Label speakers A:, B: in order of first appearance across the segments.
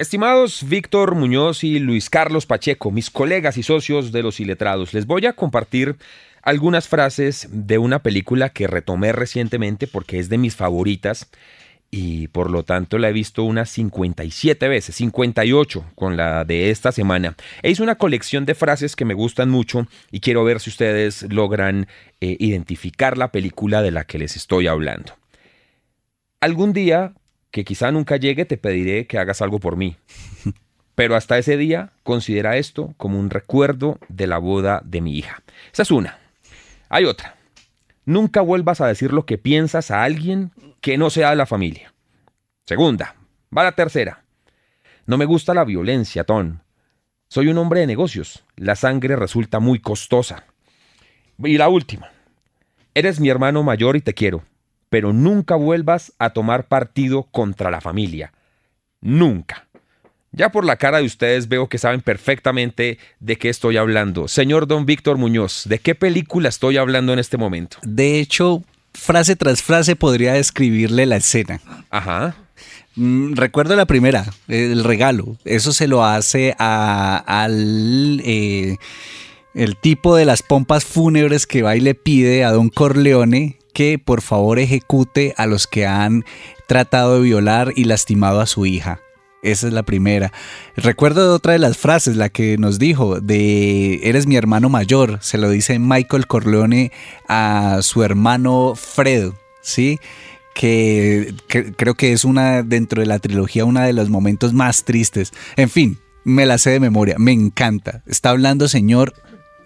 A: Estimados Víctor Muñoz y Luis Carlos Pacheco, mis colegas y socios de Los Iletrados, les voy a compartir algunas frases de una película que retomé recientemente porque es de mis favoritas y por lo tanto la he visto unas 57 veces, 58 con la de esta semana. E hice una colección de frases que me gustan mucho y quiero ver si ustedes logran identificar la película de la que les estoy hablando. Algún día, que quizá nunca llegue, te pediré que hagas algo por mí. Pero hasta ese día, considera esto como un recuerdo de la boda de mi hija. Esa es una. Hay otra. Nunca vuelvas a decir lo que piensas a alguien que no sea de la familia. Segunda. Va la tercera. No me gusta la violencia, Tom. Soy un hombre de negocios. La sangre resulta muy costosa. Y la última. Eres mi hermano mayor y te quiero. Pero nunca vuelvas a tomar partido contra la familia. Nunca. Ya por la cara de ustedes veo que saben perfectamente de qué estoy hablando. Señor don Víctor Muñoz, ¿de qué película estoy hablando en este momento?
B: De hecho, frase tras frase podría describirle la escena.
A: Ajá.
B: Recuerdo la primera, el regalo. Eso se lo hace al el tipo de las pompas fúnebres que va y le pide a don Corleone que por favor ejecute a los que han tratado de violar y lastimado a su hija. Esa es la primera. Recuerdo de otra de las frases, la que nos dijo, de eres mi hermano mayor. Se lo dice Michael Corleone a su hermano Fred, ¿sí? Que creo que es una, dentro de la trilogía, uno de los momentos más tristes. En fin, me la sé de memoria, me encanta. Está hablando, señor,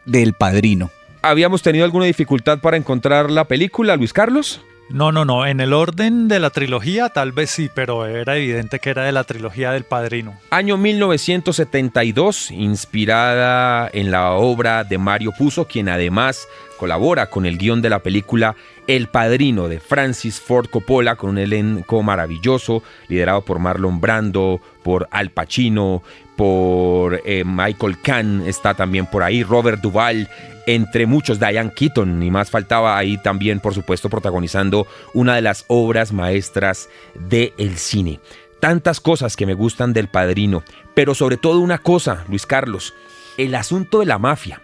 B: del Padrino.
A: ¿Habíamos tenido alguna dificultad para encontrar la película, Luis Carlos?
C: No. En el orden de la trilogía tal vez sí, pero era evidente que era de la trilogía del Padrino.
A: Año 1972, inspirada en la obra de Mario Puzo, quien además colabora con el guión de la película El Padrino de Francis Ford Coppola, con un elenco maravilloso, liderado por Marlon Brando, por Al Pacino, por Michael Caine, está también por ahí, Robert Duvall, entre muchos, Diane Keaton, y más faltaba ahí también, por supuesto, protagonizando una de las obras maestras del cine. Tantas cosas que me gustan del Padrino, pero sobre todo una cosa, Luis Carlos, el asunto de la mafia.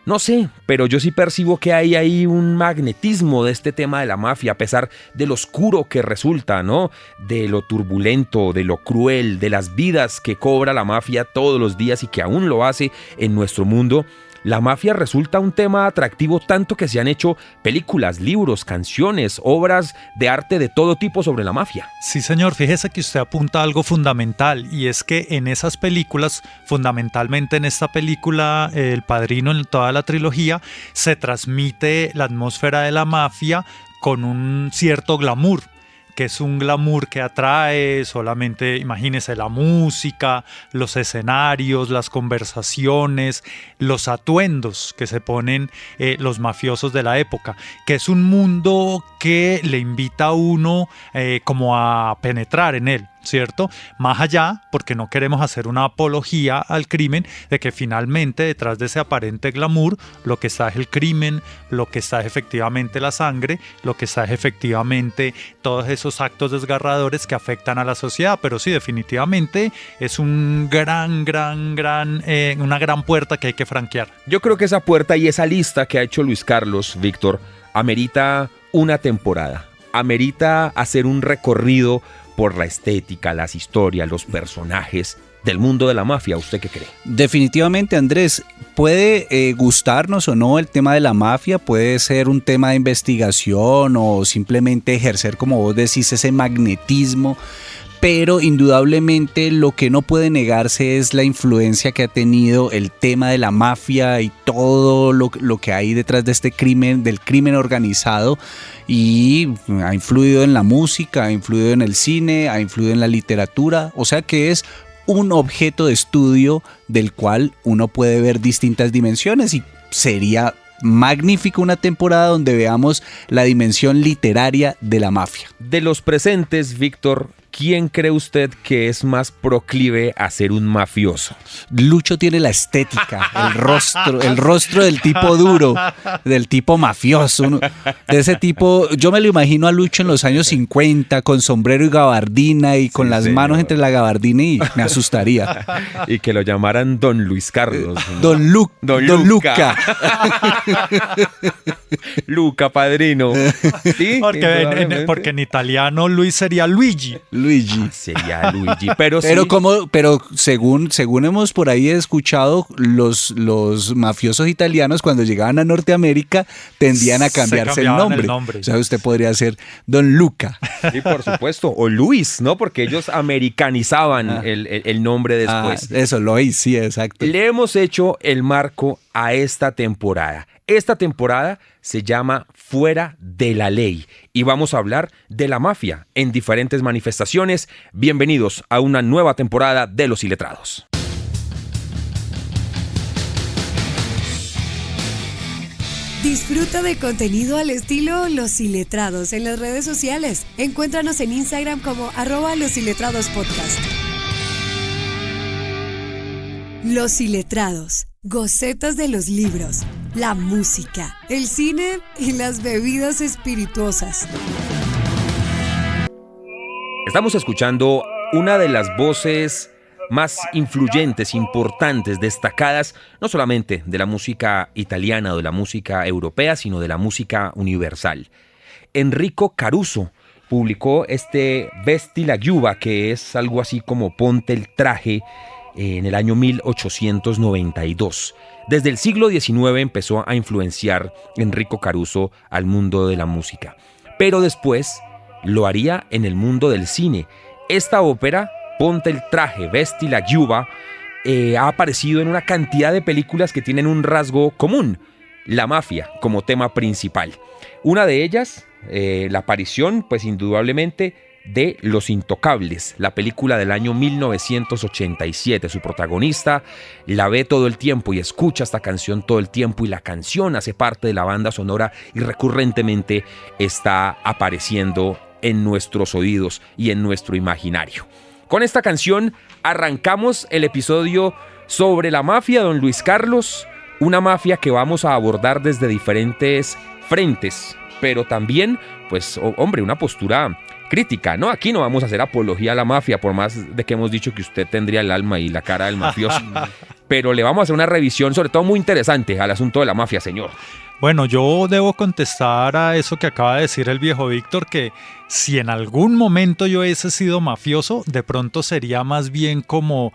A: No sé, pero yo sí percibo que hay ahí un magnetismo de este tema de la mafia, a pesar de lo oscuro que resulta, ¿no? De lo turbulento, de lo cruel, de las vidas que cobra la mafia todos los días y que aún lo hace en nuestro mundo. La mafia resulta un tema atractivo tanto que se han hecho películas, libros, canciones, obras de arte de todo tipo sobre la mafia.
C: Sí, señor, fíjese que usted apunta a algo fundamental y es que en esas películas, fundamentalmente en esta película El Padrino, en toda la trilogía, se transmite la atmósfera de la mafia con un cierto glamour, que es un glamour que atrae solamente, imagínese, la música, los escenarios, las conversaciones, los atuendos que se ponen los mafiosos de la época, que es un mundo que le invita a uno como a penetrar en él, ¿cierto? Más allá, porque no queremos hacer una apología al crimen, de que finalmente detrás de ese aparente glamour, lo que está es el crimen, lo que está es efectivamente la sangre, lo que está es efectivamente todos esos actos desgarradores que afectan a la sociedad. Pero sí, definitivamente es un una gran puerta que hay que franquear.
A: Yo creo que esa puerta y esa lista que ha hecho Luis Carlos, Víctor, amerita una temporada, amerita hacer un recorrido por la estética, las historias, los personajes del mundo de la mafia. ¿Usted qué cree?
B: Definitivamente, Andrés, puede gustarnos o no el tema de la mafia, puede ser un tema de investigación o simplemente ejercer, como vos decís, ese magnetismo, pero indudablemente lo que no puede negarse es la influencia que ha tenido el tema de la mafia y todo lo que hay detrás de este crimen, del crimen organizado, y ha influido en la música, ha influido en el cine, ha influido en la literatura, o sea que es un objeto de estudio del cual uno puede ver distintas dimensiones y sería magnífico una temporada donde veamos la dimensión literaria de la mafia.
A: De los presentes, Víctor, ¿quién cree usted que es más proclive a ser un mafioso?
B: Lucho tiene la estética, el rostro del tipo duro, del tipo mafioso, de ese tipo. Yo me lo imagino a Lucho en los años 50 con sombrero y gabardina y con las manos entre la gabardina y me asustaría.
A: Y que lo llamaran Don Luis Carlos.
B: Don Luca.
A: Luca, padrino. Sí,
C: porque en italiano Luis sería Luigi.
A: Sería Luigi, pero
B: según hemos por ahí escuchado, los mafiosos italianos cuando llegaban a Norteamérica tendían a cambiarse el nombre. O sea, usted podría ser Don Luca.
A: Sí, por supuesto, o Luis, ¿no? Porque ellos americanizaban el nombre después.
B: Eso, Luis, sí, exacto.
A: Le hemos hecho el marco a esta temporada. Esta temporada se llama Fuera de la Ley y vamos a hablar de la mafia en diferentes manifestaciones. Bienvenidos a una nueva temporada de Los Iletrados.
D: Disfruta de contenido al estilo Los Iletrados en las redes sociales. Encuéntranos en Instagram como @losiletradospodcast. Los Iletrados, gocetas de los libros, la música, el cine y las bebidas espirituosas.
A: Estamos escuchando una de las voces más influyentes, importantes, destacadas, no solamente de la música italiana o de la música europea, sino de la música universal. Enrico Caruso publicó este Vesti la giuba, que es algo así como Ponte el traje, en el año 1892. Desde el siglo XIX empezó a influenciar Enrico Caruso al mundo de la música, pero después lo haría en el mundo del cine. Esta ópera, Ponte el traje, Vesti la giuba, ha aparecido en una cantidad de películas que tienen un rasgo común, la mafia como tema principal. Una de ellas, la aparición, pues indudablemente, de Los Intocables, la película del año 1987. Su protagonista la ve todo el tiempo y escucha esta canción todo el tiempo, y la canción hace parte de la banda sonora y recurrentemente está apareciendo en nuestros oídos y en nuestro imaginario. Con esta canción arrancamos el episodio sobre la mafia, don Luis Carlos, una mafia que vamos a abordar desde diferentes frentes, pero también, pues, hombre, una postura crítica, ¿no? Aquí no vamos a hacer apología a la mafia, por más de que hemos dicho que usted tendría el alma y la cara del mafioso, pero le vamos a hacer una revisión, sobre todo muy interesante, al asunto de la mafia, señor.
C: Bueno, yo debo contestar a eso que acaba de decir el viejo Víctor, que si en algún momento yo hubiese sido mafioso, de pronto sería más bien como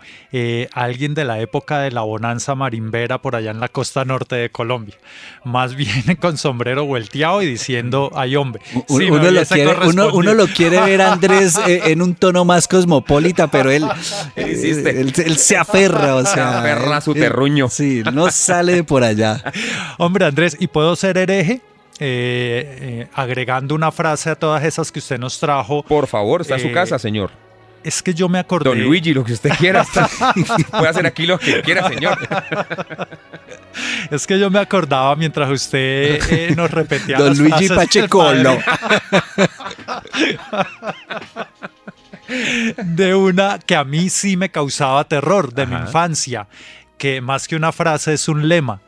C: alguien de la época de la bonanza marimbera por allá en la costa norte de Colombia. Más bien con sombrero volteado y diciendo, ay hombre. Sí,
B: uno lo quiere ver, Andrés, en un tono más cosmopolita, pero él se aferra, o sea.
A: Se aferra a su terruño.
B: Sí, no sale de por allá.
C: Hombre, Andrés, ¿y puedo ser hereje? Agregando una frase a todas esas que usted nos trajo.
A: Por favor, está en su casa, señor.
C: Es que yo me acordé.
A: Don Luigi, lo que usted quiera. Puede hacer aquí lo que quiera, señor.
C: Es que yo me acordaba mientras usted nos repetía
B: Don
C: las
B: Luigi Pachecolo.
C: De una que a mí sí me causaba terror de mi infancia, que más que una frase es un lema.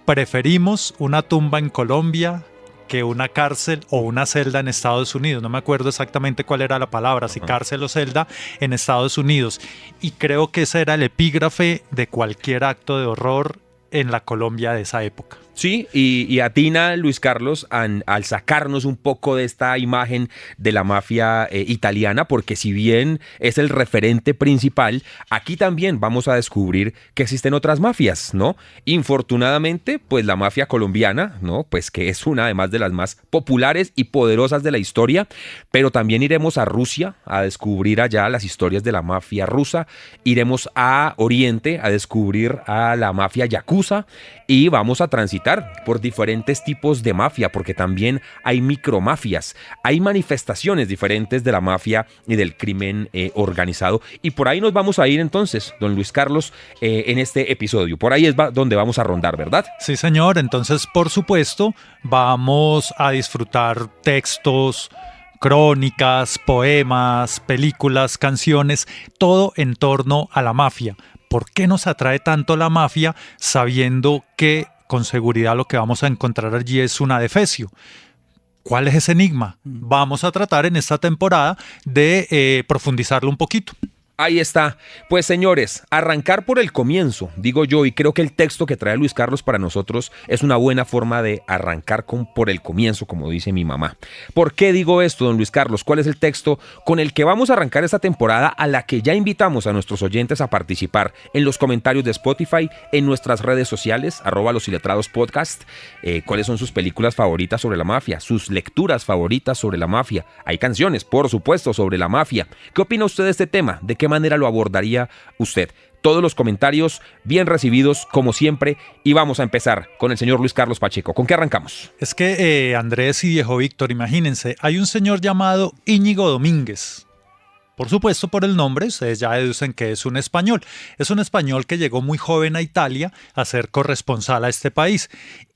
C: Preferimos una tumba en Colombia que una cárcel o una celda en Estados Unidos. No me acuerdo exactamente cuál era la palabra, si cárcel o celda en Estados Unidos. Y creo que ese era el epígrafe de cualquier acto de horror en la Colombia de esa época.
A: Sí, y atina Luis Carlos al sacarnos un poco de esta imagen de la mafia italiana, porque si bien es el referente principal, aquí también vamos a descubrir que existen otras mafias, ¿no? Infortunadamente, pues la mafia colombiana, ¿no? Pues que es una además de las más populares y poderosas de la historia, pero también iremos a Rusia a descubrir allá las historias de la mafia rusa, iremos a Oriente a descubrir a la mafia yakuza y vamos a transitar por diferentes tipos de mafia, porque también hay micromafias, hay manifestaciones diferentes de la mafia y del crimen organizado, y por ahí nos vamos a ir entonces, don Luis Carlos, en este episodio. Por ahí es donde vamos a rondar, ¿verdad?
C: Sí, señor. Entonces, por supuesto, vamos a disfrutar textos, crónicas, poemas, películas, canciones, todo en torno a la mafia. ¿Por qué nos atrae tanto la mafia sabiendo que con seguridad lo que vamos a encontrar allí es un adefesio? ¿Cuál es ese enigma? Vamos a tratar en esta temporada de profundizarlo un poquito.
A: Ahí está. Pues señores, arrancar por el comienzo, digo yo, y creo que el texto que trae Luis Carlos para nosotros es una buena forma de arrancar por el comienzo, como dice mi mamá. ¿Por qué digo esto, don Luis Carlos? ¿Cuál es el texto con el que vamos a arrancar esta temporada, a la que ya invitamos a nuestros oyentes a participar en los comentarios de Spotify, en nuestras redes sociales, @losiletradospodcast? ¿Cuáles son sus películas favoritas sobre la mafia? ¿Sus lecturas favoritas sobre la mafia? Hay canciones, por supuesto, sobre la mafia. ¿Qué opina usted de este tema? ¿De qué manera lo abordaría usted? Todos los comentarios bien recibidos, como siempre, y vamos a empezar con el señor Luis Carlos Pacheco. ¿Con qué arrancamos?
C: Es que Andrés y viejo Víctor, imagínense, hay un señor llamado Íñigo Domínguez. Por supuesto, por el nombre, ustedes ya deducen que es un español. Es un español que llegó muy joven a Italia a ser corresponsal a este país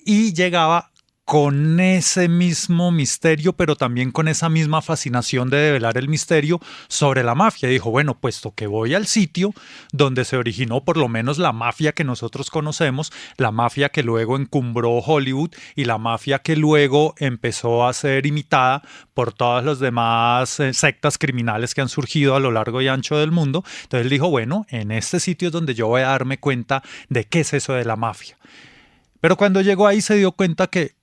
C: y llegaba con ese mismo misterio, pero también con esa misma fascinación de develar el misterio sobre la mafia. Dijo, bueno, puesto que voy al sitio donde se originó por lo menos la mafia que nosotros conocemos, la mafia que luego encumbró Hollywood y la mafia que luego empezó a ser imitada por todas las demás sectas criminales que han surgido a lo largo y ancho del mundo. Entonces él dijo, bueno, en este sitio es donde yo voy a darme cuenta de qué es eso de la mafia. Pero cuando llegó ahí se dio cuenta que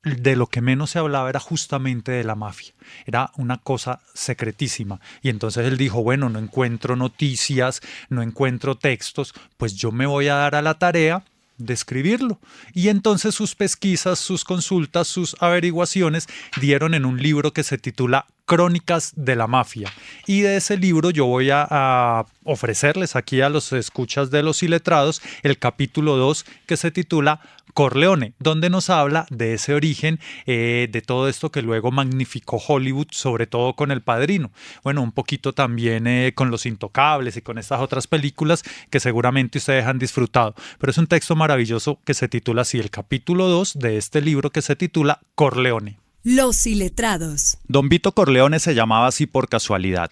C: de lo que menos se hablaba era justamente de la mafia. Era una cosa secretísima. Y entonces él dijo, bueno, no encuentro noticias, no encuentro textos, pues yo me voy a dar a la tarea de escribirlo. Y entonces sus pesquisas, sus consultas, sus averiguaciones dieron en un libro que se titula Crónicas de la Mafia. Y de ese libro yo voy a ofrecerles aquí a los escuchas de Los Iletrados el capítulo 2 que se titula Corleone, donde nos habla de ese origen, de todo esto que luego magnificó Hollywood, sobre todo con El Padrino. Bueno, un poquito también con Los Intocables y con estas otras películas que seguramente ustedes han disfrutado. Pero es un texto maravilloso que se titula así, el capítulo 2 de este libro que se titula Corleone.
D: Los Iletrados.
C: Don Vito Corleone se llamaba así por casualidad.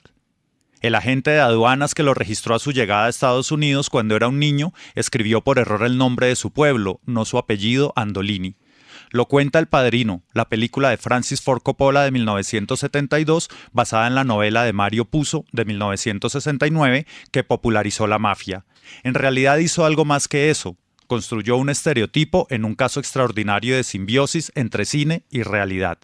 C: El agente de aduanas que lo registró a su llegada a Estados Unidos cuando era un niño escribió por error el nombre de su pueblo, no su apellido, Andolini. Lo cuenta El Padrino, la película de Francis Ford Coppola de 1972, basada en la novela de Mario Puzo de 1969, que popularizó la mafia. En realidad hizo algo más que eso. Construyó un estereotipo en un caso extraordinario de simbiosis entre cine y realidad.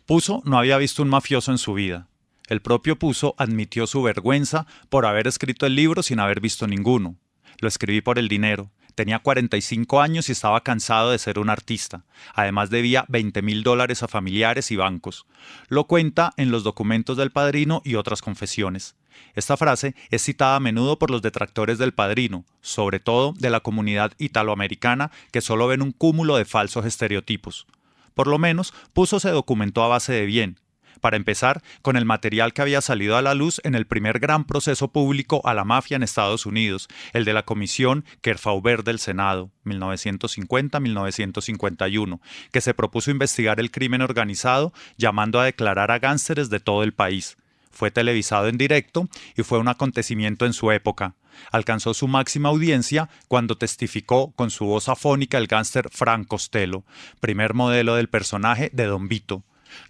C: Puzo no había visto un mafioso en su vida. El propio Puzo admitió su vergüenza por haber escrito el libro sin haber visto ninguno. Lo escribí por el dinero. Tenía 45 años y estaba cansado de ser un artista. Además debía $20,000 a familiares y bancos. Lo cuenta en los documentos del Padrino y otras confesiones. Esta frase es citada a menudo por los detractores del Padrino, sobre todo de la comunidad italoamericana que solo ven un cúmulo de falsos estereotipos. Por lo menos, Puzo se documentó a base de bien. Para empezar, con el material que había salido a la luz en el primer gran proceso público a la mafia en Estados Unidos, el de la Comisión Kefauver del Senado, 1950-1951, que se propuso investigar el crimen organizado llamando a declarar a gánsteres de todo el país. Fue televisado en directo y fue un acontecimiento en su época. Alcanzó su máxima audiencia cuando testificó con su voz afónica el gánster Frank Costello, primer modelo del personaje de Don Vito.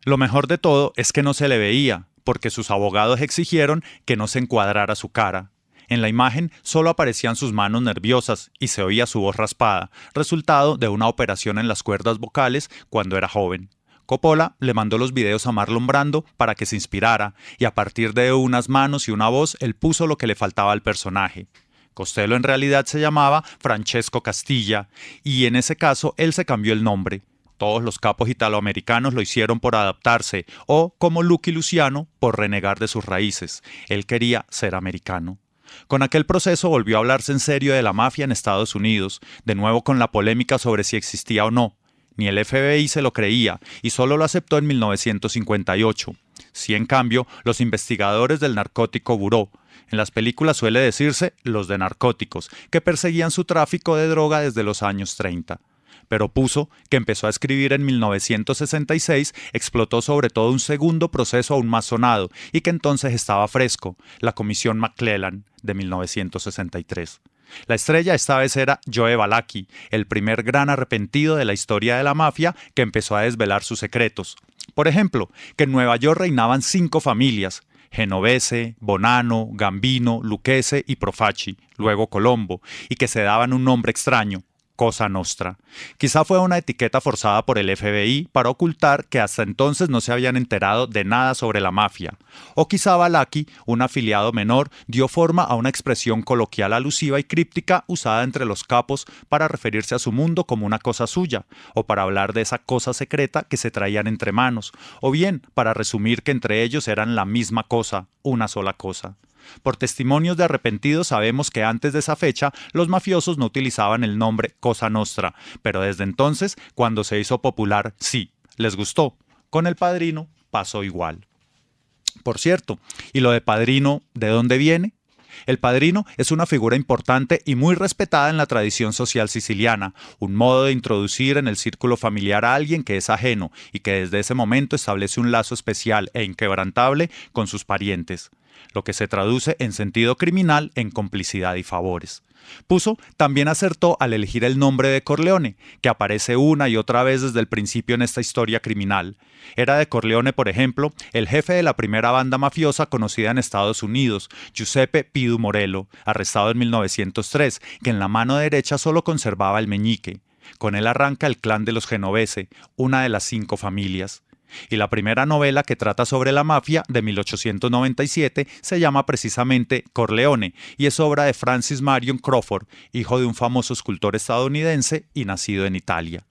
C: Lo mejor de todo es que no se le veía, porque sus abogados exigieron que no se encuadrara su cara. En la imagen solo aparecían sus manos nerviosas y se oía su voz raspada, resultado de una operación en las cuerdas vocales cuando era joven. Coppola le mandó los videos a Marlon Brando para que se inspirara, y a partir de unas manos y una voz, él puso lo que le faltaba al personaje. Costello en realidad se llamaba Francesco Castilla, y en ese caso él se cambió el nombre. Todos los capos italoamericanos lo hicieron por adaptarse, o, como Lucky Luciano, por renegar de sus raíces. Él quería ser americano. Con aquel proceso volvió a hablarse en serio de la mafia en Estados Unidos, de nuevo con la polémica sobre si existía o no. Ni el FBI se lo creía, y solo lo aceptó en 1958. Sí, en cambio, los investigadores del Narcótico Bureau. En las películas suele decirse los de narcóticos, que perseguían su tráfico de droga desde los años 30. pero puso que empezó a escribir en 1966, explotó sobre todo un segundo proceso aún más sonado y que entonces estaba fresco, la Comisión McClellan de 1963. La estrella esta vez era Joe Balaki, el primer gran arrepentido de la historia de la mafia que empezó a desvelar sus secretos. Por ejemplo, que en Nueva York reinaban 5 familias: Genovese, Bonanno, Gambino, Lucchese y Profaci, luego Colombo, y que se daban un nombre extraño: Cosa Nostra. Quizá fue una etiqueta forzada por el FBI para ocultar que hasta entonces no se habían enterado de nada sobre la mafia. O quizá Balaki, un afiliado menor, dio forma a una expresión coloquial alusiva y críptica usada entre los capos para referirse a su mundo como una cosa suya, o para hablar de esa cosa secreta que se traían entre manos, o bien para resumir que entre ellos eran la misma cosa, una sola cosa. Por testimonios de arrepentidos sabemos que antes de esa fecha los mafiosos no utilizaban el nombre Cosa Nostra, pero desde entonces, cuando se hizo popular, sí, les gustó. Con El Padrino pasó igual. Por cierto, ¿y lo de padrino de dónde viene? El padrino es una figura importante y muy respetada en la tradición social siciliana, un modo de introducir en el círculo familiar a alguien que es ajeno y que desde ese momento establece un lazo especial e inquebrantable con sus parientes, lo que se traduce en sentido criminal en complicidad y favores. Puso también acertó al elegir el nombre de Corleone, que aparece una y otra vez desde el principio en esta historia criminal. Era de Corleone, por ejemplo, el jefe de la primera banda mafiosa conocida en Estados Unidos, Giuseppe Pidu Morello, arrestado en 1903, que en la mano derecha solo conservaba el meñique. Con él arranca el clan de los Genovese, una de las 5 familias. Y la primera novela que trata sobre la mafia, de 1897, se llama precisamente Corleone y es obra de Francis Marion Crawford, hijo de un famoso escultor estadounidense y nacido en Italia.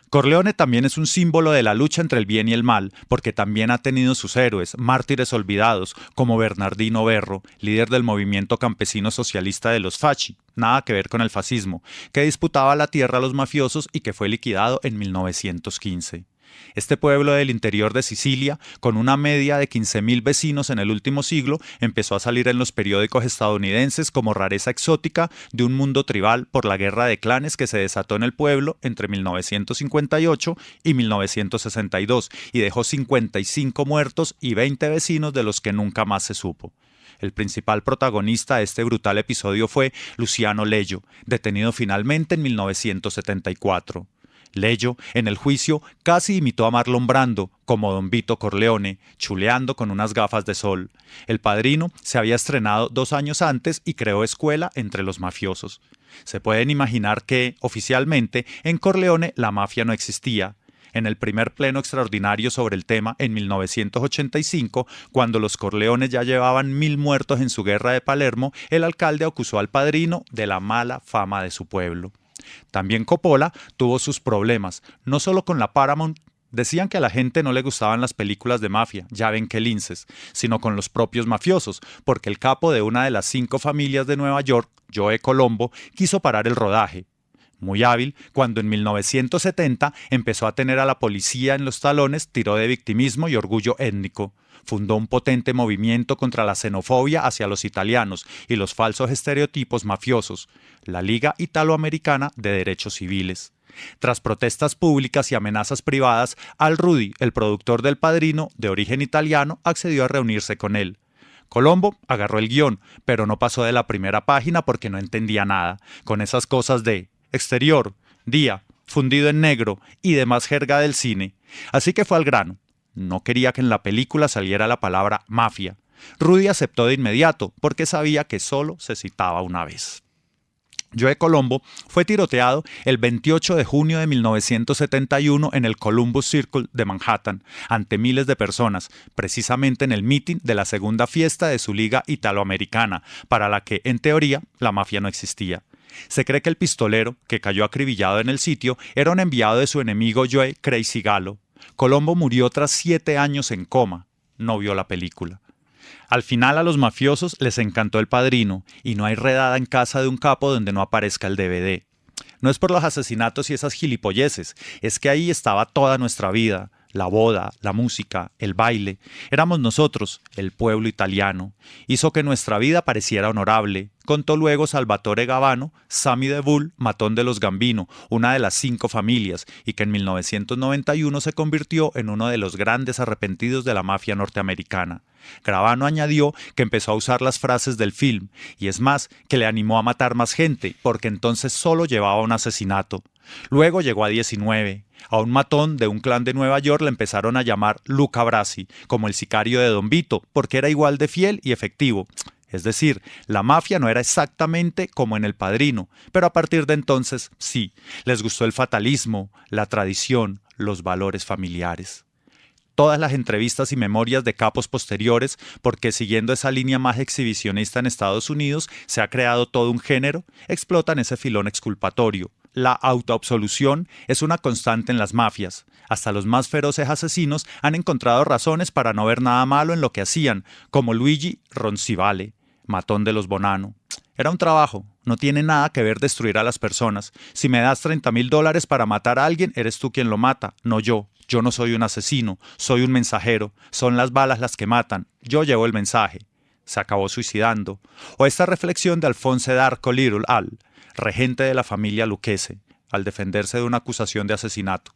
C: Corleone también es un símbolo de la lucha entre el bien y el mal, porque también ha tenido sus héroes, mártires olvidados, como Bernardino Berro, líder del movimiento campesino socialista de los Fasci, nada que ver con el fascismo, que disputaba la tierra a los mafiosos y que fue liquidado en 1915. Este pueblo del interior de Sicilia, con una media de 15.000 vecinos en el último siglo, empezó a salir en los periódicos estadounidenses como rareza exótica de un mundo tribal por la guerra de clanes que se desató en el pueblo entre 1958 y 1962 y dejó 55 muertos y 20 vecinos de los que nunca más se supo. El principal protagonista de este brutal episodio fue Luciano Lello, detenido finalmente en 1974. Lello, en el juicio, casi imitó a Marlon Brando, como Don Vito Corleone, chuleando con unas gafas de sol. El Padrino se había estrenado 2 años antes y creó escuela entre los mafiosos. Se pueden imaginar que, oficialmente, en Corleone la mafia no existía. En el primer pleno extraordinario sobre el tema, en 1985, cuando los Corleones ya llevaban 1.000 muertos en su guerra de Palermo, el alcalde acusó al Padrino de la mala fama de su pueblo. También Coppola tuvo sus problemas, no solo con la Paramount. Decían que a la gente no le gustaban las películas de mafia, ya ven qué linces, sino con los propios mafiosos, porque el capo de una de las 5 familias de Nueva York, Joe Colombo, quiso parar el rodaje. Muy hábil, cuando en 1970 empezó a tener a la policía en los talones, tiró de victimismo y orgullo étnico. Fundó un potente movimiento contra la xenofobia hacia los italianos y los falsos estereotipos mafiosos, la Liga Italoamericana de Derechos Civiles. Tras protestas públicas y amenazas privadas, Al Rudy, el productor del Padrino, de origen italiano, accedió a reunirse con él. Colombo agarró el guión, pero no pasó de la primera página porque no entendía nada, con esas cosas de exterior, día, fundido en negro y demás jerga del cine. Así que fue al grano. No quería que en la película saliera la palabra mafia. Rudy aceptó de inmediato porque sabía que solo se citaba una vez. Joe Colombo fue tiroteado el 28 de junio de 1971 en el Columbus Circle de Manhattan, ante miles de personas, precisamente en el meeting de la segunda fiesta de su Liga Italoamericana, para la que, en teoría, la mafia no existía. Se cree que el pistolero, que cayó acribillado en el sitio, era un enviado de su enemigo Joe Crazy Gallo. Colombo murió tras 7 años en coma. No vio la película. Al final a los mafiosos les encantó El Padrino y no hay redada en casa de un capo donde no aparezca el DVD. No es por los asesinatos y esas gilipolleces, es que ahí estaba toda nuestra vida, la boda, la música, el baile. Éramos nosotros, el pueblo italiano. Hizo que nuestra vida pareciera honorable, Contó luego Salvatore Gavano, Sammy the Bull, matón de los Gambino, una de las 5 familias, y que en 1991 se convirtió en uno de los grandes arrepentidos de la mafia norteamericana. Gravano añadió que empezó a usar las frases del film, y es más, que le animó a matar más gente, porque entonces solo llevaba un asesinato. Luego llegó a 19. A un matón de un clan de Nueva York le empezaron a llamar Luca Brasi, como el sicario de Don Vito, porque era igual de fiel y efectivo. Es decir, la mafia no era exactamente como en El Padrino, pero a partir de entonces sí, les gustó el fatalismo, la tradición, los valores familiares. Todas las entrevistas y memorias de capos posteriores, porque siguiendo esa línea más exhibicionista en Estados Unidos se ha creado todo un género, explotan ese filón exculpatorio. La autoabsolución es una constante en las mafias. Hasta los más feroces asesinos han encontrado razones para no ver nada malo en lo que hacían, como Luigi Roncivale, matón de los Bonanno. Era un trabajo, no tiene nada que ver destruir a las personas. Si me das $30,000 para matar a alguien, eres tú quien lo mata, no yo. Yo no soy un asesino, soy un mensajero. Son las balas las que matan. Yo llevo el mensaje. Se acabó suicidando. O esta reflexión de Alphonse d'Arco Little Al, regente de la familia Lucchese, al defenderse de una acusación de asesinato.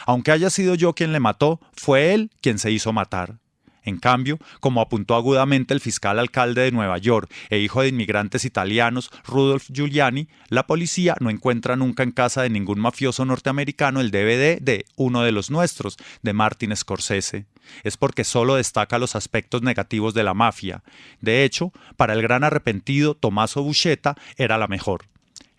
C: Aunque haya sido yo quien le mató, fue él quien se hizo matar. En cambio, como apuntó agudamente el fiscal alcalde de Nueva York e hijo de inmigrantes italianos Rudolph Giuliani, la policía no encuentra nunca en casa de ningún mafioso norteamericano el DVD de Uno de los Nuestros, de Martin Scorsese. Es porque solo destaca los aspectos negativos de la mafia. De hecho, para el gran arrepentido Tommaso Buscetta era la mejor.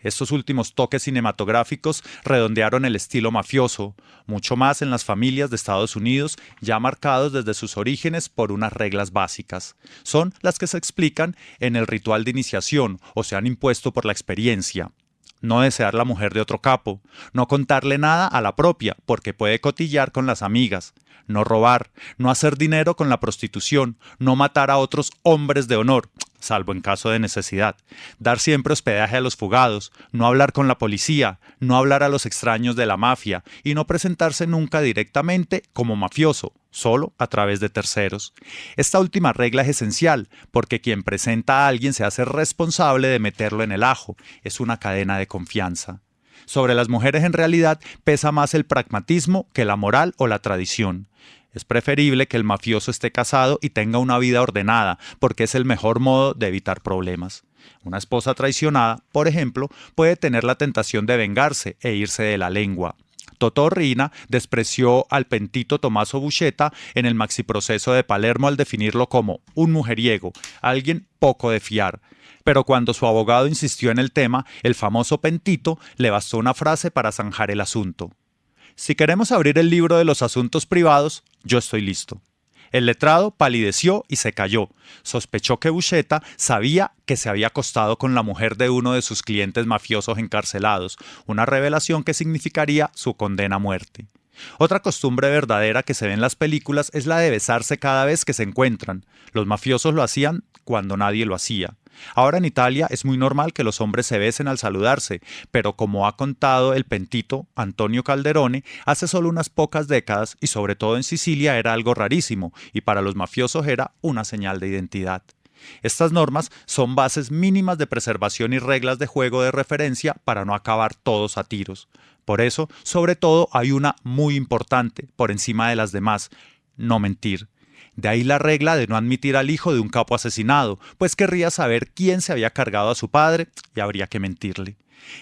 C: Estos últimos toques cinematográficos redondearon el estilo mafioso, mucho más en las familias de Estados Unidos, ya marcados desde sus orígenes por unas reglas básicas. Son las que se explican en el ritual de iniciación o se han impuesto por la experiencia. No desear la mujer de otro capo, no contarle nada a la propia porque puede cotillar con las amigas, no robar, no hacer dinero con la prostitución, no matar a otros hombres de honor, salvo en caso de necesidad, dar siempre hospedaje a los fugados, no hablar con la policía, no hablar a los extraños de la mafia y no presentarse nunca directamente como mafioso, solo a través de terceros. Esta última regla es esencial porque quien presenta a alguien se hace responsable de meterlo en el ajo, es una cadena de confianza. Sobre las mujeres en realidad pesa más el pragmatismo que la moral o la tradición. Es preferible que el mafioso esté casado y tenga una vida ordenada, porque es el mejor modo de evitar problemas. Una esposa traicionada, por ejemplo, puede tener la tentación de vengarse e irse de la lengua. Totò Riina despreció al pentito Tommaso Buscetta en el maxiproceso de Palermo al definirlo como un mujeriego, alguien poco de fiar. Pero cuando su abogado insistió en el tema, el famoso pentito le bastó una frase para zanjar el asunto. Si queremos abrir el libro de los asuntos privados, yo estoy listo. El letrado palideció y se calló. Sospechó que Buscetta sabía que se había acostado con la mujer de uno de sus clientes mafiosos encarcelados, una revelación que significaría su condena a muerte. Otra costumbre verdadera que se ve en las películas es la de besarse cada vez que se encuentran. Los mafiosos lo hacían cuando nadie lo hacía. Ahora en Italia es muy normal que los hombres se besen al saludarse, pero como ha contado el pentito Antonio Calderone, hace solo unas pocas décadas y sobre todo en Sicilia era algo rarísimo y para los mafiosos era una señal de identidad. Estas normas son bases mínimas de preservación y reglas de juego de referencia para no acabar todos a tiros. Por eso, sobre todo, hay una muy importante, por encima de las demás: no mentir. De ahí la regla de no admitir al hijo de un capo asesinado, pues querría saber quién se había cargado a su padre y habría que mentirle.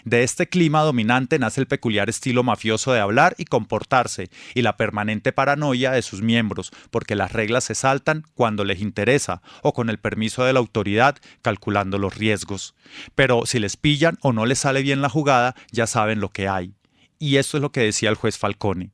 C: De este clima dominante nace el peculiar estilo mafioso de hablar y comportarse y la permanente paranoia de sus miembros, porque las reglas se saltan cuando les interesa o con el permiso de la autoridad, calculando los riesgos. Pero si les pillan o no les sale bien la jugada, ya saben lo que hay. Y esto es lo que decía el juez Falcone.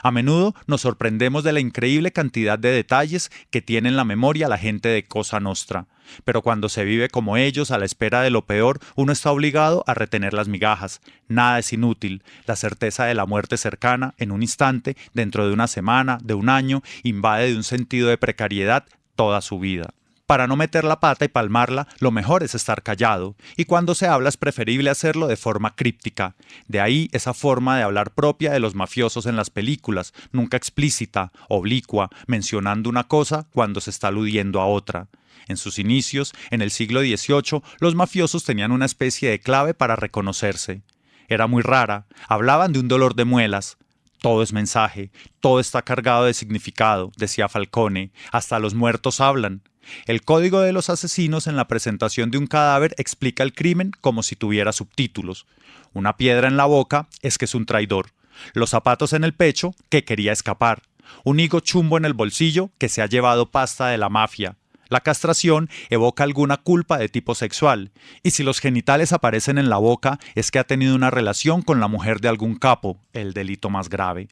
C: A menudo nos sorprendemos de la increíble cantidad de detalles que tiene en la memoria la gente de Cosa Nostra. Pero cuando se vive como ellos, a la espera de lo peor, uno está obligado a retener las migajas. Nada es inútil. La certeza de la muerte cercana, en un instante, dentro de una semana, de un año, invade de un sentido de precariedad toda su vida. Para no meter la pata y palmarla, lo mejor es estar callado, y cuando se habla es preferible hacerlo de forma críptica. De ahí esa forma de hablar propia de los mafiosos en las películas, nunca explícita, oblicua, mencionando una cosa cuando se está aludiendo a otra. En sus inicios, en el siglo XVIII, los mafiosos tenían una especie de clave para reconocerse. Era muy rara, hablaban de un dolor de muelas. Todo es mensaje, todo está cargado de significado, decía Falcone, hasta los muertos hablan. El código de los asesinos en la presentación de un cadáver explica el crimen como si tuviera subtítulos. Una piedra en la boca es que es un traidor. Los zapatos en el pecho, que quería escapar. Un higo chumbo en el bolsillo, que se ha llevado pasta de la mafia. La castración evoca alguna culpa de tipo sexual, y si los genitales aparecen en la boca es que ha tenido una relación con la mujer de algún capo, el delito más grave.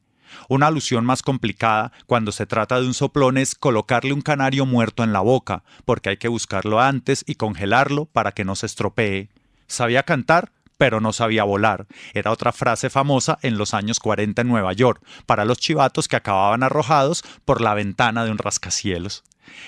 C: Una alusión más complicada cuando se trata de un soplón es colocarle un canario muerto en la boca, porque hay que buscarlo antes y congelarlo para que no se estropee. ¿Sabía cantar? Pero no sabía volar. Era otra frase famosa en los años 40 en Nueva York, para los chivatos que acababan arrojados por la ventana de un rascacielos.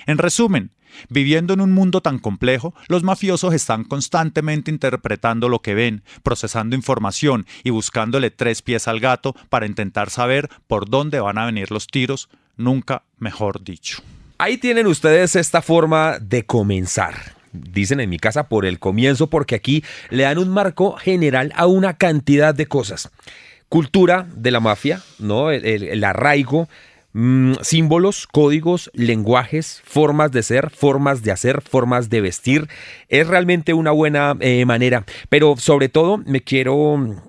C: En resumen, viviendo en un mundo tan complejo, los mafiosos están constantemente interpretando lo que ven, procesando información y buscándole tres pies al gato para intentar saber por dónde van a venir los tiros, nunca mejor dicho.
A: Ahí tienen ustedes esta forma de comenzar. Dicen en mi casa por el comienzo, porque aquí le dan un marco general a una cantidad de cosas. Cultura de la mafia, ¿no? El arraigo, símbolos, códigos, lenguajes, formas de ser, formas de hacer, formas de vestir. Es realmente una buena manera, pero sobre todo me quiero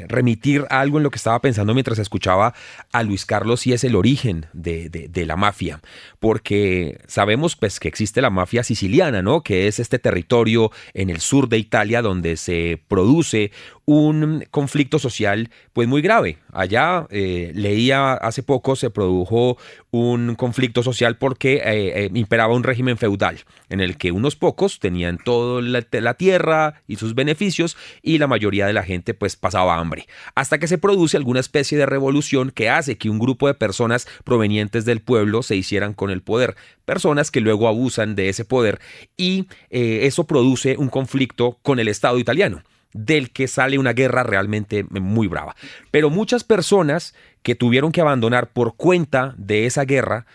A: remitir a algo en lo que estaba pensando mientras escuchaba a Luis Carlos, y es el origen de la mafia, porque sabemos pues que existe la mafia siciliana, ¿no? Que es este territorio en el sur de Italia donde se produce un conflicto social pues muy grave. Allá leía hace poco, se produjo un conflicto social porque imperaba un régimen feudal en el que unos pocos tenían toda la tierra y sus beneficios, y la mayoría de la gente pues pasaba hambre, hasta que se produce alguna especie de revolución que hace que un grupo de personas provenientes del pueblo se hicieran con el poder, personas que luego abusan de ese poder, y eso produce un conflicto con el Estado italiano, del que sale una guerra realmente muy brava. Pero muchas personas que tuvieron que abandonar por cuenta de esa guerra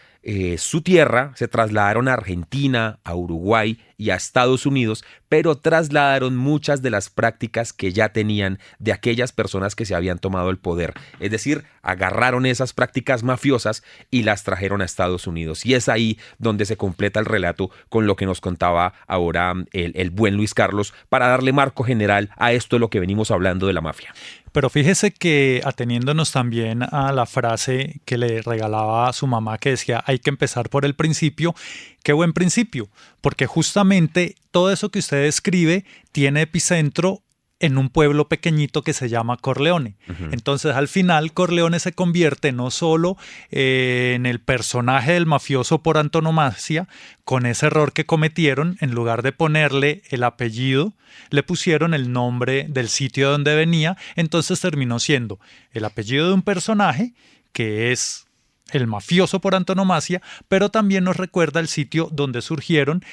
A: su tierra, se trasladaron a Argentina, a Uruguay y a Estados Unidos, pero trasladaron muchas de las prácticas que ya tenían de aquellas personas que se habían tomado el poder. Es decir, agarraron esas prácticas mafiosas y las trajeron a Estados Unidos. Y es ahí donde se completa el relato con lo que nos contaba ahora el buen Luis Carlos, para darle marco general a esto de lo que venimos hablando de la mafia.
C: Pero fíjese que, ateniéndonos también a la frase que le regalaba a su mamá, que decía hay que empezar por el principio, qué buen principio, porque justamente todo eso que usted describe tiene epicentro en un pueblo pequeñito que se llama Corleone. Entonces, al final, Corleone se convierte no solo en el personaje del mafioso por antonomasia, con ese error que cometieron, en lugar de ponerle el apellido, le pusieron el nombre del sitio donde venía, entonces terminó siendo el apellido de un personaje que es el mafioso por antonomasia, pero también nos recuerda el sitio donde surgieron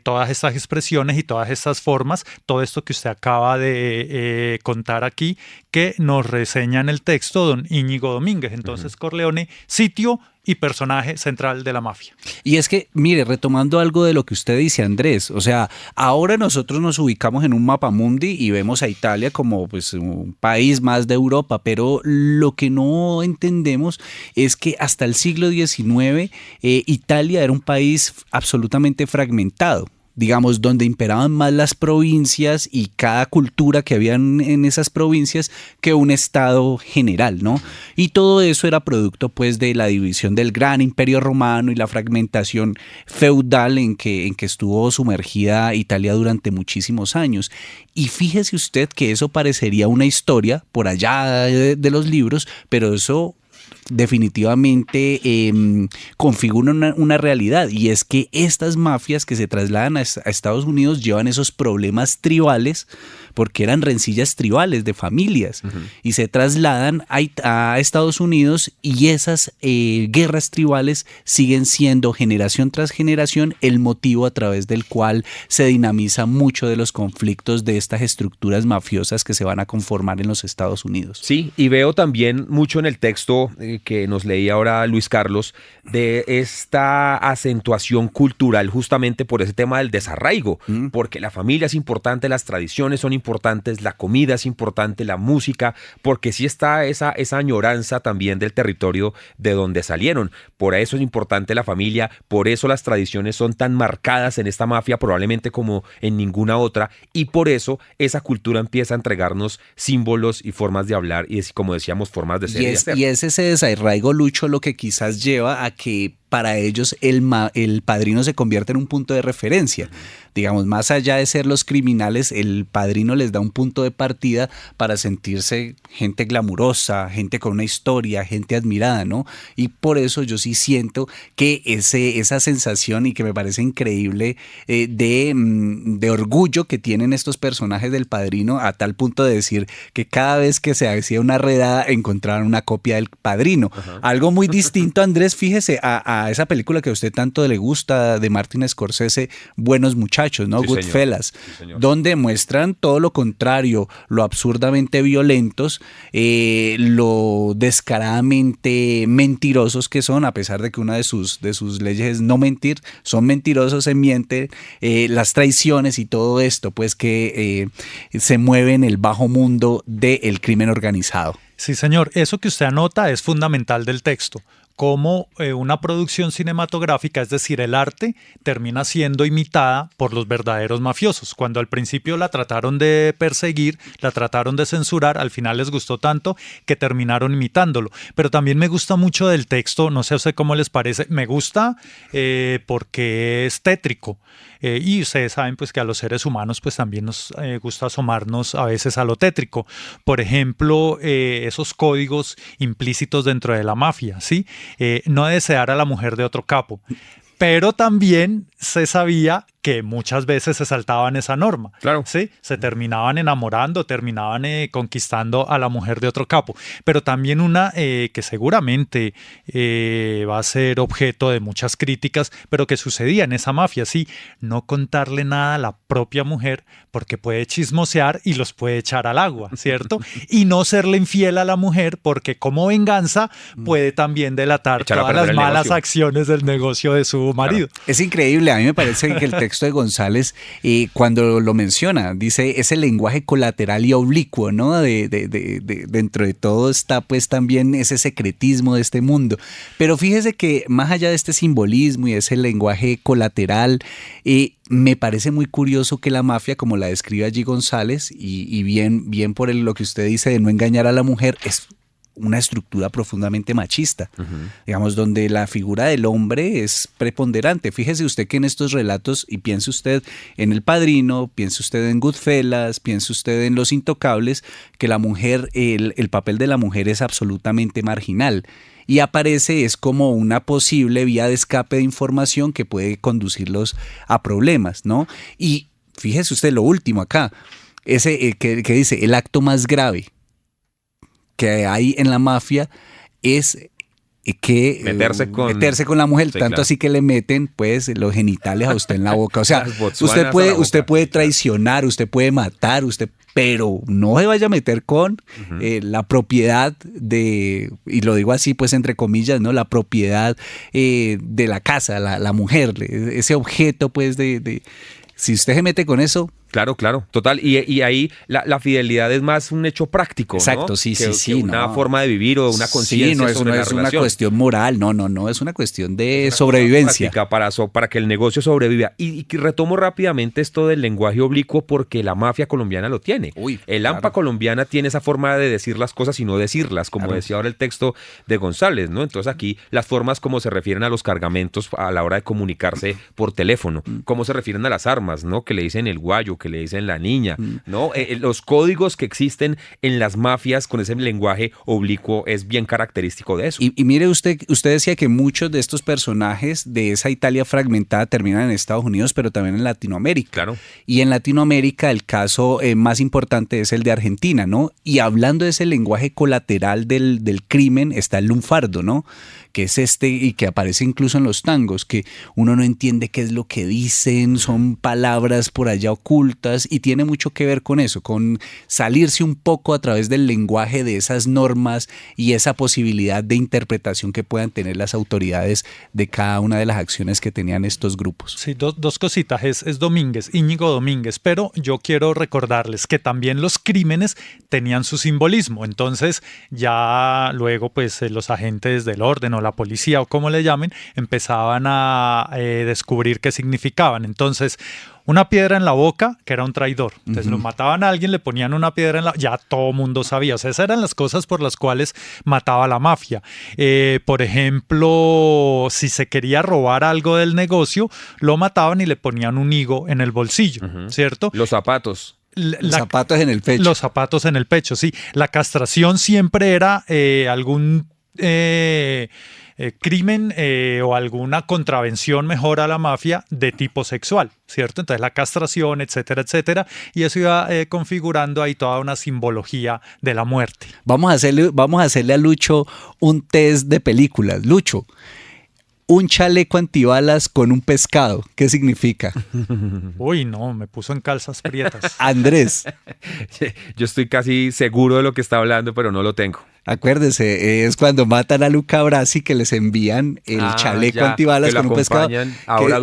C: todas estas expresiones y todas estas formas, todo esto que usted acaba de contar aquí, que nos reseña en el texto don Íñigo Domínguez. Entonces, Corleone, sitio y personaje central de la mafia.
B: Y es que, mire, retomando algo de lo que usted dice, Andrés, o sea, ahora nosotros nos ubicamos en un mapamundi y vemos a Italia como pues un país más de Europa, pero lo que no entendemos es que hasta el siglo XIX Italia era un país absolutamente fragmentado. Digamos, donde imperaban más las provincias y cada cultura que había en esas provincias que un estado general, ¿no? Y todo eso era producto, pues, de la división del gran imperio romano y la fragmentación feudal en que estuvo sumergida Italia durante muchísimos años. Y fíjese usted que eso parecería una historia por allá de los libros, pero eso definitivamente configura una realidad, y es que estas mafias que se trasladan a Estados Unidos llevan esos problemas tribales porque eran rencillas tribales de familias y se trasladan a Estados Unidos y esas guerras tribales siguen siendo generación tras generación el motivo a través del cual se dinamiza mucho de los conflictos de estas estructuras mafiosas que se van a conformar en los Estados Unidos.
A: Sí, y veo también mucho en el texto que nos leía ahora Luis Carlos de esta acentuación cultural justamente por ese tema del desarraigo, porque la familia es importante, las tradiciones son importantes, la comida es importante, la música, porque sí está esa añoranza también del territorio de donde salieron. Por eso es importante la familia, por eso las tradiciones son tan marcadas en esta mafia probablemente como en ninguna otra, y por eso esa cultura empieza a entregarnos símbolos y formas de hablar y, como decíamos, formas de ser y de hacer.
B: Y es ese desarraigo, Lucho, lo que quizás lleva a que para ellos el padrino se convierte en un punto de referencia. Digamos, más allá de ser los criminales, el padrino les da un punto de partida para sentirse gente glamurosa, gente con una historia, gente admirada, ¿no? Y por eso yo sí siento que esa sensación, y que me parece increíble, de orgullo que tienen estos personajes del padrino, a tal punto de decir que cada vez que se hacía una redada encontraban una copia del padrino. Algo muy distinto, Andrés, fíjese, a esa película que a usted tanto le gusta de Martin Scorsese, Buenos Muchachos, ¿no?
A: Sí,
B: Goodfellas,
A: sí,
B: donde muestran todo lo contrario, lo absurdamente violentos, lo descaradamente mentirosos que son, a pesar de que una de sus leyes es no mentir, son mentirosos, se mienten, las traiciones y todo esto, pues que se mueve en el bajo mundo del crimen organizado.
C: Sí, señor, eso que usted anota es fundamental del texto. Cómo una producción cinematográfica, es decir, el arte, termina siendo imitada por los verdaderos mafiosos. Cuando al principio la trataron de perseguir, la trataron de censurar, al final les gustó tanto que terminaron imitándolo. Pero también me gusta mucho del texto, no sé a usted cómo les parece, me gusta porque es tétrico. Y ustedes saben pues que a los seres humanos pues también nos gusta asomarnos a veces a lo tétrico. Por ejemplo, esos códigos implícitos dentro de la mafia, ¿sí? No desear a la mujer de otro capo. Pero también se sabía que muchas veces se saltaban esa norma.
A: Claro.
C: ¿Sí? Se terminaban enamorando, terminaban conquistando a la mujer de otro capo. Pero también una que seguramente va a ser objeto de muchas críticas, pero que sucedía en esa mafia, ¿sí? No contarle nada a la propia mujer porque puede chismosear y los puede echar al agua, ¿cierto? Y no serle infiel a la mujer porque como venganza puede también delatar todas las malas acciones del negocio de su marido.
B: Claro. Es increíble, a mí me parece que el texto de González, cuando lo menciona, dice ese lenguaje colateral y oblicuo, ¿no? Dentro de todo está pues también ese secretismo de este mundo. Pero fíjese que más allá de este simbolismo y ese lenguaje colateral, me parece muy curioso que la mafia, como la describe allí González, y bien por lo que usted dice de no engañar a la mujer, es una estructura profundamente machista, digamos, donde la figura del hombre es preponderante. Fíjese usted que en estos relatos, y piense usted en El Padrino, piense usted en Goodfellas, piense usted en Los Intocables, que la mujer, el papel de la mujer es absolutamente marginal. Y aparece es como una posible vía de escape de información que puede conducirlos a problemas, ¿no? Y fíjese usted lo último acá, ese que dice, el acto más grave que hay en la mafia es que meterse con la mujer, sí, tanto claro. Así que le meten pues los genitales a usted en la boca. O sea, usted puede traicionar, usted puede matar, pero no se vaya a meter con la propiedad y lo digo así pues entre comillas, ¿no? La propiedad de la casa, la mujer, ese objeto pues si usted se mete con eso.
A: Claro, total. Y ahí la fidelidad es más un hecho práctico,
B: exacto,
A: ¿no?
B: Sí,
A: que una forma de vivir o una conciencia sobre la relación.
B: No es una cuestión moral, no, es una cuestión de sobrevivencia.
A: Para que el negocio sobreviva. Y retomo rápidamente esto del lenguaje oblicuo porque la mafia colombiana lo tiene. El AMPA colombiana tiene esa forma de decir las cosas y no decirlas, como decía ahora el texto de González, ¿no? Entonces aquí las formas como se refieren a los cargamentos a la hora de comunicarse por teléfono, cómo se refieren a las armas, ¿no? Que le dicen el guayo, que le dicen la niña, ¿no? Los códigos que existen en las mafias con ese lenguaje oblicuo es bien característico de eso.
B: Y mire, usted decía que muchos de estos personajes de esa Italia fragmentada terminan en Estados Unidos, pero también en Latinoamérica.
A: Claro.
B: Y en Latinoamérica el caso más importante es el de Argentina, ¿no? Y hablando de ese lenguaje colateral del crimen, está el lunfardo, ¿no? Que es y que aparece incluso en los tangos, que uno no entiende qué es lo que dicen, son palabras por allá ocultas, y tiene mucho que ver con eso, con salirse un poco a través del lenguaje de esas normas y esa posibilidad de interpretación que puedan tener las autoridades de cada una de las acciones que tenían estos grupos.
C: Sí, dos cositas, es Domínguez, Íñigo Domínguez, pero yo quiero recordarles que también los crímenes tenían su simbolismo, entonces ya luego pues los agentes del orden o la policía o como le llamen, empezaban a descubrir qué significaban. Entonces, una piedra en la boca, que era un traidor. Entonces lo mataban a alguien, le ponían una piedra en la boca, ya todo mundo sabía. O sea, esas eran las cosas por las cuales mataba la mafia. Por ejemplo, si se quería robar algo del negocio, lo mataban y le ponían un higo en el bolsillo, ¿cierto?
A: Los zapatos.
B: Los zapatos en el pecho.
C: Los zapatos en el pecho, sí. La castración siempre era algún crimen o alguna contravención mejor a la mafia de tipo sexual, ¿cierto? Entonces la castración, etcétera, etcétera, y eso iba configurando ahí toda una simbología de la muerte.
B: Vamos a hacerle a Lucho un test de películas. Lucho, un chaleco antibalas con un pescado, ¿qué significa?
C: Uy, no, me puso en calzas prietas.
B: Andrés.
A: Yo estoy casi seguro de lo que está hablando, pero no lo tengo.
B: Acuérdese, es cuando matan a Luca Brasi que les envían el chaleco antibalas con un pescado. Ahora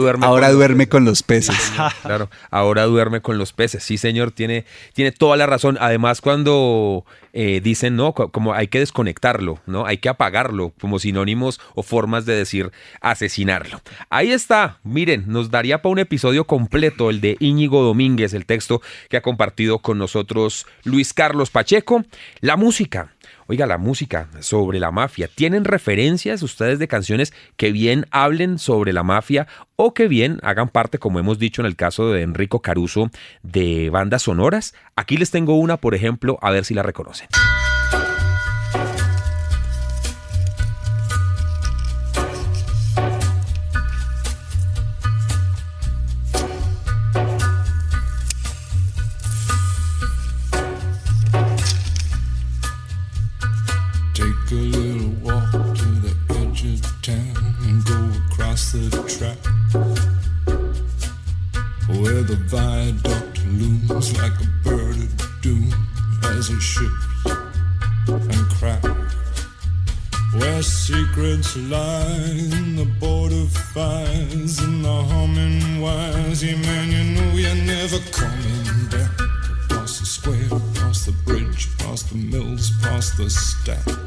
B: duerme con los peces.
A: Claro, ahora duerme con los peces. Sí, señor, tiene toda la razón. Además, cuando dicen, no, como hay que desconectarlo, ¿no? Hay que apagarlo, como sinónimos o formas de decir asesinarlo. Ahí está, miren, nos daría para un episodio completo el de Íñigo Domínguez, el texto que ha compartido con nosotros Luis Carlos Pacheco. La música. Oiga, la música sobre la mafia. ¿Tienen referencias ustedes de canciones que bien hablen sobre la mafia o que bien hagan parte, como hemos dicho en el caso de Enrico Caruso, de bandas sonoras? Aquí les tengo una, por ejemplo, a ver si la reconocen.
E: Where the viaduct looms like a bird of doom as it ships and cracks. Where secrets lie in the border fires and the humming wires. Yeah, man, you know you're never coming back. Across the square, across the bridge, past the mills, past the stacks.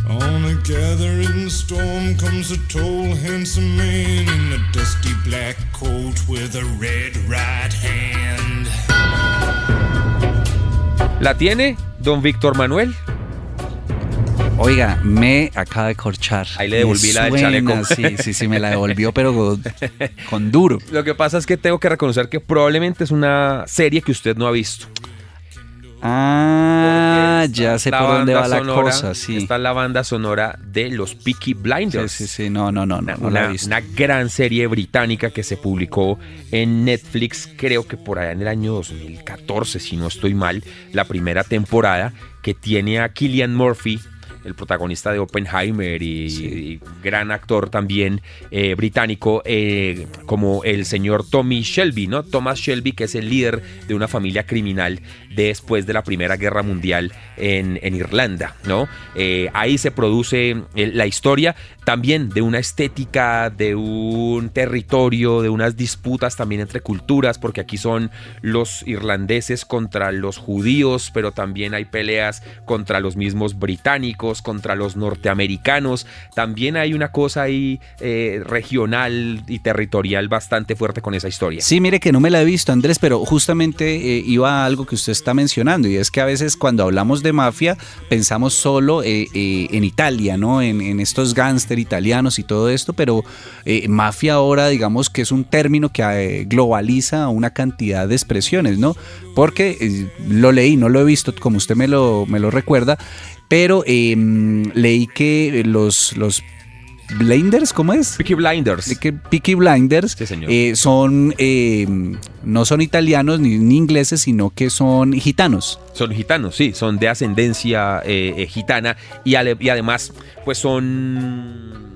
E: On a gathering storm comes a tall, handsome man in a dusty black coat with a red right hand.
A: ¿La tiene, don Víctor Manuel?
B: Oiga, me acaba de corchar.
A: Ahí le devolví la del chaleco.
B: Sí, me la devolvió, pero con duro.
A: Lo que pasa es que tengo que reconocer que probablemente es una serie que usted no ha visto.
B: Ah, ya sé por dónde va la cosa, sí.
A: Está la banda sonora de los Peaky Blinders.
B: Sí, no la he visto.
A: Una gran serie británica que se publicó en Netflix, creo que por allá en el año 2014, si no estoy mal, la primera temporada, que tiene a Cillian Murphy, el protagonista de Oppenheimer y gran actor también británico, como el señor Tommy Shelby, ¿no? Thomas Shelby, que es el líder de una familia criminal después de la Primera Guerra Mundial en Irlanda, ¿no? Ahí se produce la historia también de una estética, de un territorio, de unas disputas también entre culturas, porque aquí son los irlandeses contra los judíos, pero también hay peleas contra los mismos británicos. gringos contra los norteamericanos. También hay una cosa ahí regional y territorial bastante fuerte con esa historia.
B: Sí, mire que no me la he visto, Andrés, pero justamente iba a algo que usted está mencionando, y es que a veces cuando hablamos de mafia pensamos solo en Italia, ¿no? En estos gángster italianos y todo esto, pero mafia ahora digamos que es un término que globaliza una cantidad de expresiones, ¿no? Porque lo leí, no lo he visto como usted me lo recuerda, pero leí que los Blinders, ¿cómo es?
A: Peaky Blinders.
B: Peaky Blinders,
A: sí, señor.
B: Son no son italianos ni ingleses, sino que son gitanos.
A: Son gitanos, sí, son de ascendencia gitana y además pues son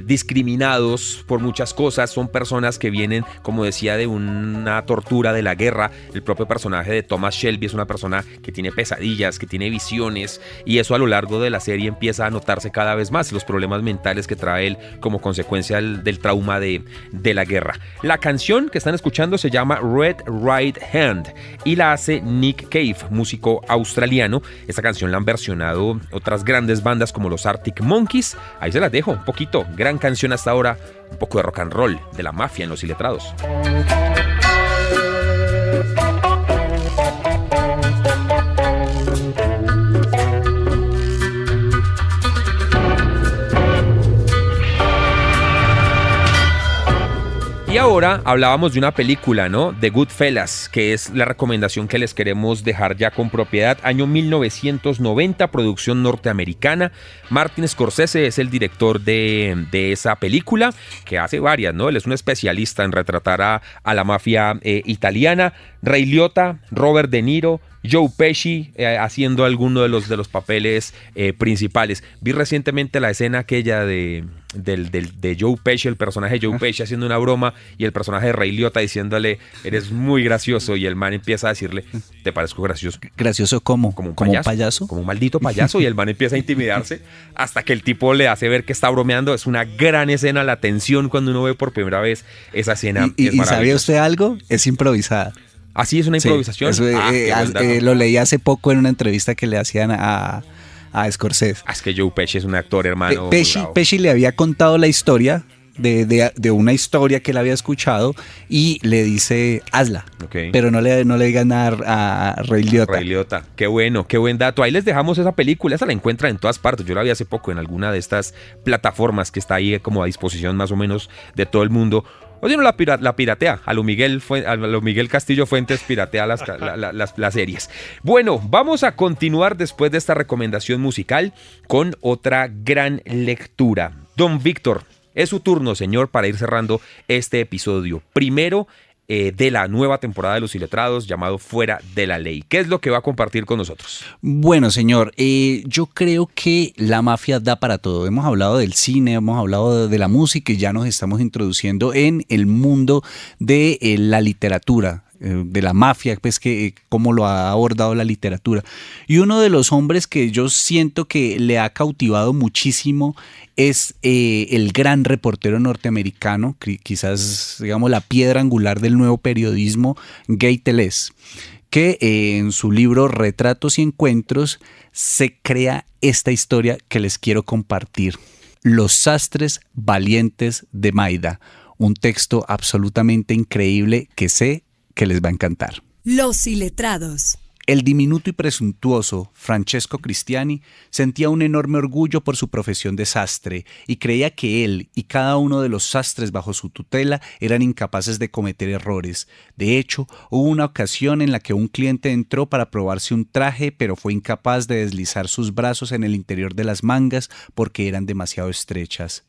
A: discriminados por muchas cosas, son personas que vienen, como decía, de una tortura de la guerra. El propio personaje de Thomas Shelby es una persona que tiene pesadillas, que tiene visiones, y eso a lo largo de la serie empieza a notarse cada vez más, los problemas mentales que trae él como consecuencia del trauma de la guerra. La canción que están escuchando se llama Red Right Hand y la hace Nick Cave, músico australiano. Esta canción la han versionado otras grandes bandas como los Arctic Monkeys. Ahí se las dejo un poquito. Gran canción hasta ahora, un poco de rock and roll, de la mafia en Los Iletrados. Y ahora hablábamos de una película, ¿no? The Goodfellas, que es la recomendación que les queremos dejar ya con propiedad. Año 1990, producción norteamericana. Martin Scorsese es el director de esa película, que hace varias, ¿no? Él es un especialista en retratar a la mafia italiana. Ray Liotta, Robert De Niro, Joe Pesci haciendo alguno de los papeles principales. Vi recientemente la escena aquella de Joe Pesci, el personaje de Joe Pesci haciendo una broma y el personaje de Ray Liotta diciéndole, eres muy gracioso, y el man empieza a decirle, ¿te parezco gracioso?
B: ¿Gracioso cómo?
A: ¿Como un
B: payaso?
A: Como un maldito payaso, y el man empieza a intimidarse hasta que el tipo le hace ver que está bromeando. Es una gran escena, la tensión cuando uno ve por primera vez esa escena.
B: ¿Y sabía usted algo? Es improvisada.
A: ¿Así es una improvisación?
B: Sí, lo leí hace poco en una entrevista que le hacían a Scorsese.
A: Es que Joe Pesci es un actor, hermano.
B: Pesci le había contado la historia de una historia que él había escuchado y le dice, hazla. Okay. Pero no le digan nada a Ray Liotta.
A: Ray Liotta. Qué bueno, qué buen dato. Ahí les dejamos esa película. Esa la encuentran en todas partes. Yo la vi hace poco en alguna de estas plataformas que está ahí como a disposición más o menos de todo el mundo. O si no, la piratea. A lo Miguel Castillo Fuentes piratea las series. Bueno, vamos a continuar después de esta recomendación musical con otra gran lectura. Don Víctor, es su turno, señor, para ir cerrando este episodio. Primero de la nueva temporada de Los Iletrados, llamado Fuera de la Ley. ¿Qué es lo que va a compartir con nosotros?
B: Bueno, señor, yo creo que la mafia da para todo. Hemos hablado del cine, hemos hablado de la música y ya nos estamos introduciendo en el mundo de la literatura, de la mafia, pues que cómo lo ha abordado la literatura. Y uno de los hombres que yo siento que le ha cautivado muchísimo es el gran reportero norteamericano, quizás digamos la piedra angular del nuevo periodismo, Guy Tellez, que en su libro Retratos y Encuentros se crea esta historia que les quiero compartir. Los sastres valientes de Maida, un texto absolutamente increíble que sé que les va a encantar.
D: Los Iletrados.
B: El diminuto y presuntuoso Francesco Cristiani sentía un enorme orgullo por su profesión de sastre y creía que él y cada uno de los sastres bajo su tutela eran incapaces de cometer errores. De hecho, hubo una ocasión en la que un cliente entró para probarse un traje, pero fue incapaz de deslizar sus brazos en el interior de las mangas porque eran demasiado estrechas.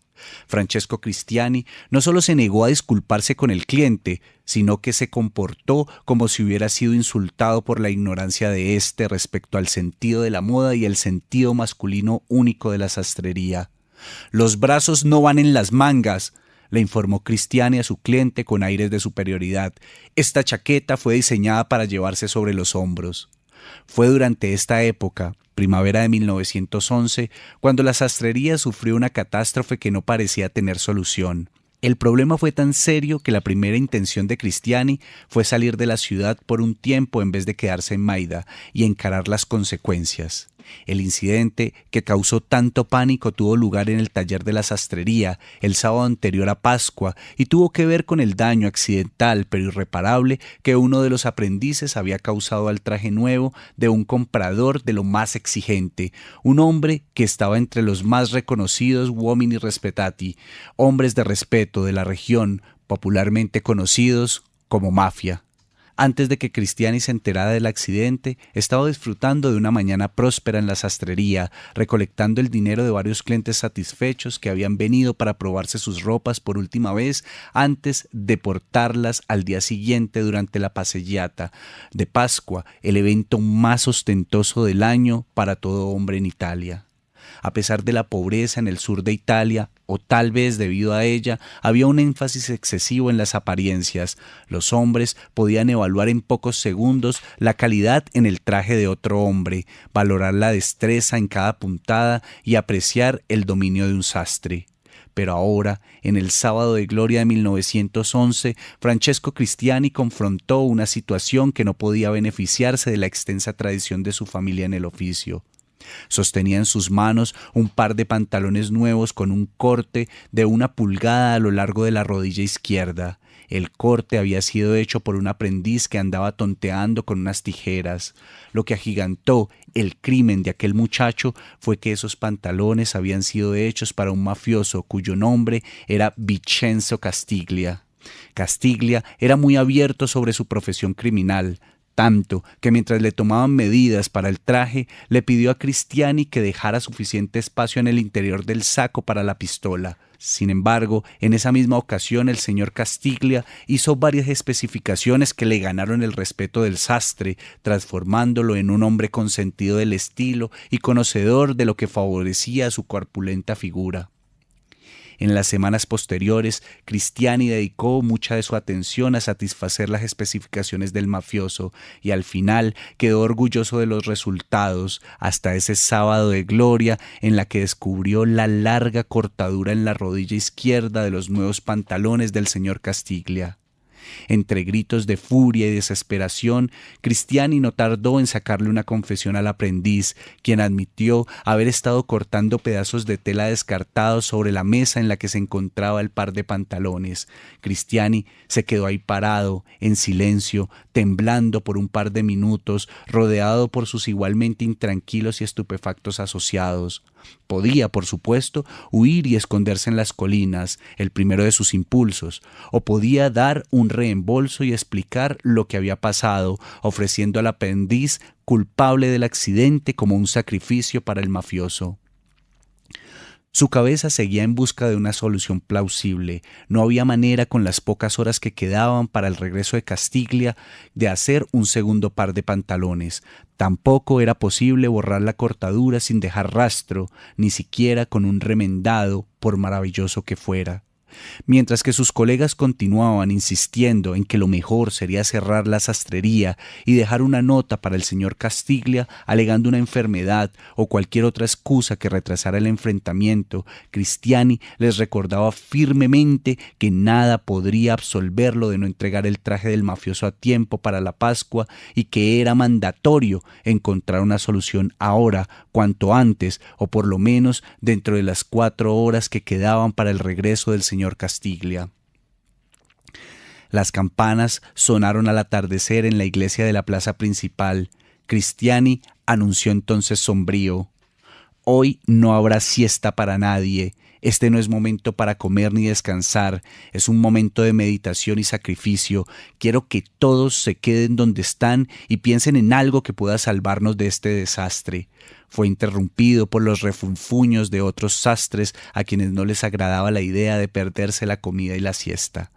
B: Francesco Cristiani no solo se negó a disculparse con el cliente, sino que se comportó como si hubiera sido insultado por la ignorancia de éste respecto al sentido de la moda y el sentido masculino único de la sastrería. «Los brazos no van en las mangas», le informó Cristiani a su cliente con aires de superioridad. «Esta chaqueta fue diseñada para llevarse sobre los hombros». Fue durante esta época, primavera de 1911, cuando la sastrería sufrió una catástrofe que no parecía tener solución. El problema fue tan serio que la primera intención de Cristiani fue salir de la ciudad por un tiempo en vez de quedarse en Maida y encarar las consecuencias. El incidente que causó tanto pánico tuvo lugar en el taller de la sastrería el sábado anterior a Pascua y tuvo que ver con el daño accidental pero irreparable que uno de los aprendices había causado al traje nuevo de un comprador de lo más exigente, un hombre que estaba entre los más reconocidos uomini respetati, hombres de respeto de la región, popularmente conocidos como mafia. Antes de que Cristiani se enterara del accidente, estaba disfrutando de una mañana próspera en la sastrería, recolectando el dinero de varios clientes satisfechos que habían venido para probarse sus ropas por última vez antes de portarlas al día siguiente durante la passeggiata de Pascua, el evento más ostentoso del año para todo hombre en Italia. A pesar de la pobreza en el sur de Italia, o tal vez debido a ella, había un énfasis excesivo en las apariencias. Los hombres podían evaluar en pocos segundos la calidad en el traje de otro hombre, valorar la destreza en cada puntada y apreciar el dominio de un sastre. Pero ahora, en el sábado de gloria de 1911, Francesco Cristiani confrontó una situación que no podía beneficiarse de la extensa tradición de su familia en el oficio. Sostenía en sus manos un par de pantalones nuevos con un corte de 1 pulgada a lo largo de la rodilla izquierda. El corte había sido hecho por un aprendiz que andaba tonteando con unas tijeras. Lo que agigantó el crimen de aquel muchacho fue que esos pantalones habían sido hechos para un mafioso cuyo nombre era Vincenzo Castiglia. Castiglia era muy abierto sobre su profesión criminal, tanto que mientras le tomaban medidas para el traje, le pidió a Cristiani que dejara suficiente espacio en el interior del saco para la pistola. Sin embargo, en esa misma ocasión el señor Castiglia hizo varias especificaciones que le ganaron el respeto del sastre, transformándolo en un hombre con sentido del estilo y conocedor de lo que favorecía a su corpulenta figura. En las semanas posteriores, Cristiani dedicó mucha de su atención a satisfacer las especificaciones del mafioso y al final quedó orgulloso de los resultados hasta ese sábado de gloria en la que descubrió la larga cortadura en la rodilla izquierda de los nuevos pantalones del señor Castiglia. Entre gritos de furia y desesperación, Cristiani no tardó en sacarle una confesión al aprendiz, quien admitió haber estado cortando pedazos de tela descartados sobre la mesa en la que se encontraba el par de pantalones. Cristiani se quedó ahí parado, en silencio, temblando por un par de minutos, rodeado por sus igualmente intranquilos y estupefactos asociados. Podía, por supuesto, huir y esconderse en las colinas, el primero de sus impulsos, o podía dar un reembolso y explicar lo que había pasado, ofreciendo al aprendiz culpable del accidente como un sacrificio para el mafioso. Su cabeza seguía en busca de una solución plausible. No había manera, con las pocas horas que quedaban para el regreso de Castiglia, de hacer un segundo par de pantalones. Tampoco era posible borrar la cortadura sin dejar rastro, ni siquiera con un remendado, por maravilloso que fuera. Mientras que sus colegas continuaban insistiendo en que lo mejor sería cerrar la sastrería y dejar una nota para el señor Castiglia alegando una enfermedad o cualquier otra excusa que retrasara el enfrentamiento, Cristiani les recordaba firmemente que nada podría absolverlo de no entregar el traje del mafioso a tiempo para la Pascua y que era mandatorio encontrar una solución ahora, cuanto antes, o por lo menos dentro de las 4 horas que quedaban para el regreso del señor Castiglia. Las campanas sonaron al atardecer en la iglesia de la plaza principal. Cristiani anunció entonces sombrío: «Hoy no habrá siesta para nadie. Este no es momento para comer ni descansar. Es un momento de meditación y sacrificio. Quiero que todos se queden donde están y piensen en algo que pueda salvarnos de este desastre». Fue interrumpido por los refunfuños de otros sastres a quienes no les agradaba la idea de perderse la comida y la siesta.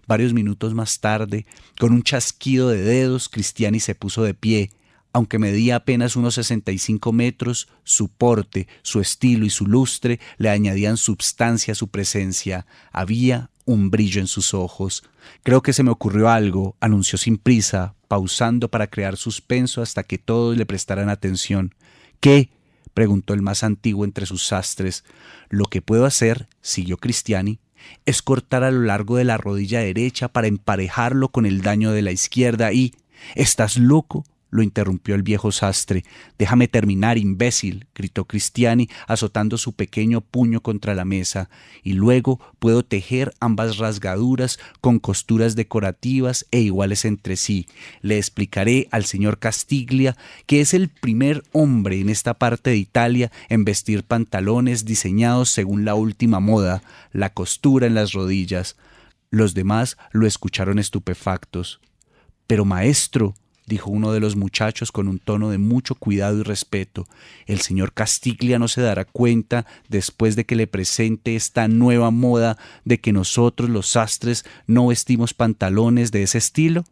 B: Varios minutos más tarde, con un chasquido de dedos, Cristiani se puso de pie. Aunque medía apenas unos 65 metros, su porte, su estilo y su lustre le añadían substancia a su presencia. Había un brillo en sus ojos. «Creo que se me ocurrió algo», anunció sin prisa, pausando para crear suspenso hasta que todos le prestaran atención. «¿Qué?», preguntó el más antiguo entre sus sastres. «Lo que puedo hacer», siguió Cristiani, «es cortar a lo largo de la rodilla derecha para emparejarlo con el daño de la izquierda y...» «¿Estás loco?», lo interrumpió el viejo sastre. «Déjame terminar, imbécil», gritó Cristiani, azotando su pequeño puño contra la mesa. «Y luego puedo tejer ambas rasgaduras con costuras decorativas e iguales entre sí. Le explicaré al señor Castiglia que es el primer hombre en esta parte de Italia en vestir pantalones diseñados según la última moda, la costura en las rodillas». Los demás lo escucharon estupefactos. «Pero maestro», dijo uno de los muchachos con un tono de mucho cuidado y respeto, «el señor Castiglia no se dará cuenta, después de que le presente esta nueva moda, de que nosotros los sastres no vestimos pantalones de ese estilo».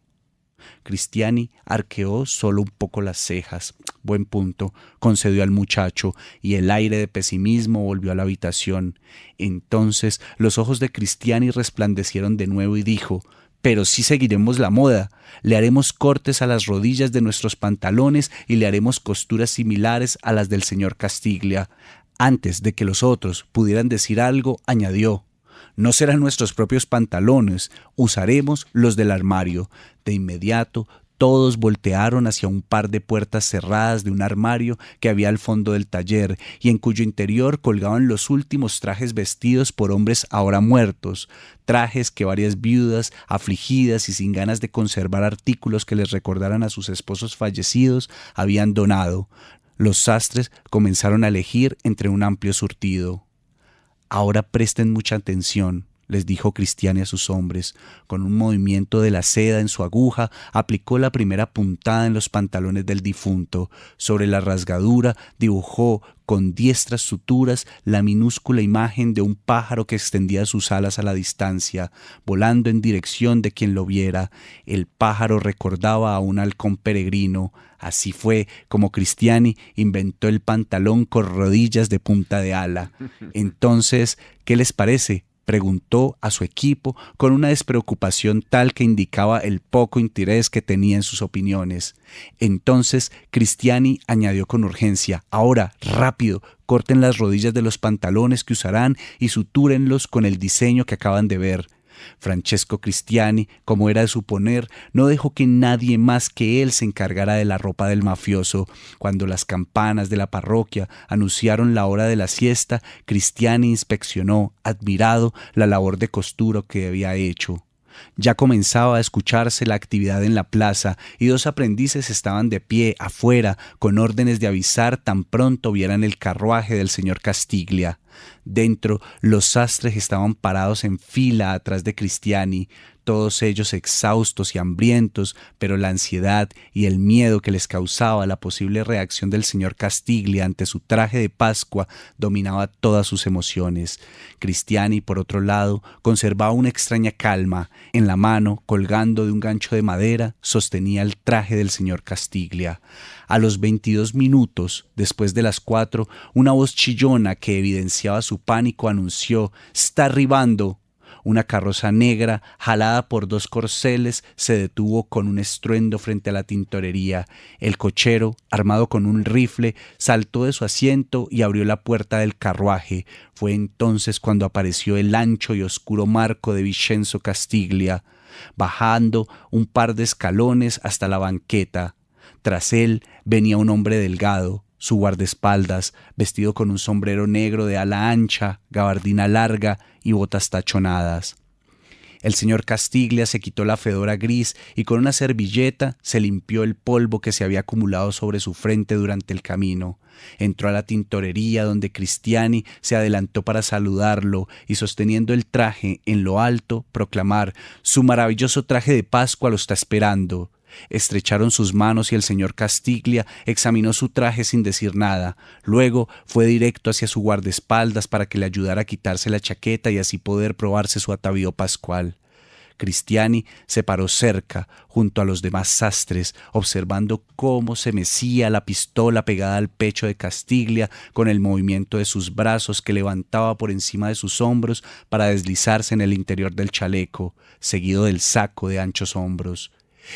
B: Cristiani arqueó solo un poco las cejas. «Buen punto», concedió al muchacho, y el aire de pesimismo volvió a la habitación. Entonces los ojos de Cristiani resplandecieron de nuevo y dijo: «Pero sí seguiremos la moda. Le haremos cortes a las rodillas de nuestros pantalones y le haremos costuras similares a las del señor Castiglia». Antes de que los otros pudieran decir algo, añadió: «No serán nuestros propios pantalones, usaremos los del armario». De inmediato, todos voltearon hacia un par de puertas cerradas de un armario que había al fondo del taller y en cuyo interior colgaban los últimos trajes vestidos por hombres ahora muertos, trajes que varias viudas, afligidas y sin ganas de conservar artículos que les recordaran a sus esposos fallecidos, habían donado. Los sastres comenzaron a elegir entre un amplio surtido. «Ahora presten mucha atención», les dijo Cristiani a sus hombres. Con un movimiento de la seda en su aguja, aplicó la primera puntada en los pantalones del difunto. Sobre la rasgadura dibujó con diestras suturas la minúscula imagen de un pájaro que extendía sus alas a la distancia, volando en dirección de quien lo viera. El pájaro recordaba a un halcón peregrino. Así fue como Cristiani inventó el pantalón con rodillas de punta de ala. Entonces, ¿qué les parece?, preguntó a su equipo con una despreocupación tal que indicaba el poco interés que tenía en sus opiniones. Entonces Cristiani añadió con urgencia: «Ahora, rápido, corten las rodillas de los pantalones que usarán y sutúrenlos con el diseño que acaban de ver». Francesco Cristiani, como era de suponer, no dejó que nadie más que él se encargara de la ropa del mafioso. Cuando las campanas de la parroquia anunciaron la hora de la siesta, Cristiani inspeccionó, admirado, la labor de costura que había hecho. Ya comenzaba a escucharse la actividad en la plaza y dos aprendices estaban de pie afuera con órdenes de avisar tan pronto vieran el carruaje del señor Castiglia. Dentro, los sastres estaban parados en fila atrás de Cristiani, todos ellos exhaustos y hambrientos, pero la ansiedad y el miedo que les causaba la posible reacción del señor Castiglia ante su traje de Pascua dominaba todas sus emociones. Cristiani, por otro lado, conservaba una extraña calma. En la mano, colgando de un gancho de madera, sostenía el traje del señor Castiglia. A los 22 minutos, después de las 4, una voz chillona que evidenciaba su pánico anunció: «¡Está arribando!». Una carroza negra, jalada por dos corceles, se detuvo con un estruendo frente a la tintorería. El cochero, armado con un rifle, saltó de su asiento y abrió la puerta del carruaje. Fue entonces cuando apareció el ancho y oscuro marco de Vincenzo Castiglia, bajando un par de escalones hasta la banqueta. Tras él venía un hombre delgado, su guardaespaldas, vestido con un sombrero negro de ala ancha, gabardina larga y botas tachonadas. El señor Castiglia se quitó la fedora gris y con una servilleta se limpió el polvo que se había acumulado sobre su frente durante el camino. Entró a la tintorería donde Cristiani se adelantó para saludarlo y, sosteniendo el traje en lo alto, proclamar: «Su maravilloso traje de Pascua lo está esperando». Estrecharon sus manos y el señor Castiglia examinó su traje sin decir nada. Luego fue directo hacia su guardaespaldas para que le ayudara a quitarse la chaqueta y así poder probarse su atavío pascual. Cristiani se paró cerca, junto a los demás sastres, observando cómo se mecía la pistola pegada al pecho de Castiglia con el movimiento de sus brazos que levantaba por encima de sus hombros para deslizarse en el interior del chaleco, seguido del saco de anchos hombros.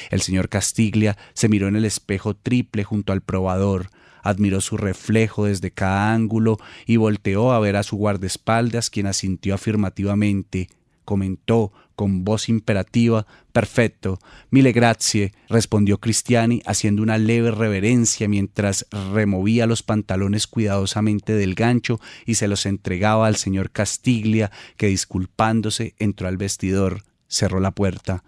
B: El señor Castiglia se miró en el espejo triple junto al probador, admiró su reflejo desde cada ángulo y volteó a ver a su guardaespaldas, quien asintió afirmativamente. comentó con voz imperativa. «Perfecto, mille grazie», respondió Cristiani haciendo una leve reverencia mientras removía los pantalones cuidadosamente del gancho y se los entregaba al señor Castiglia, que disculpándose entró al vestidor, cerró la puerta.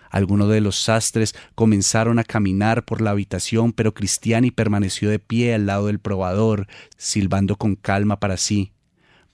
B: Algunos de los sastres comenzaron a caminar por la habitación, pero Cristiani permaneció de pie al lado del probador, silbando con calma para sí.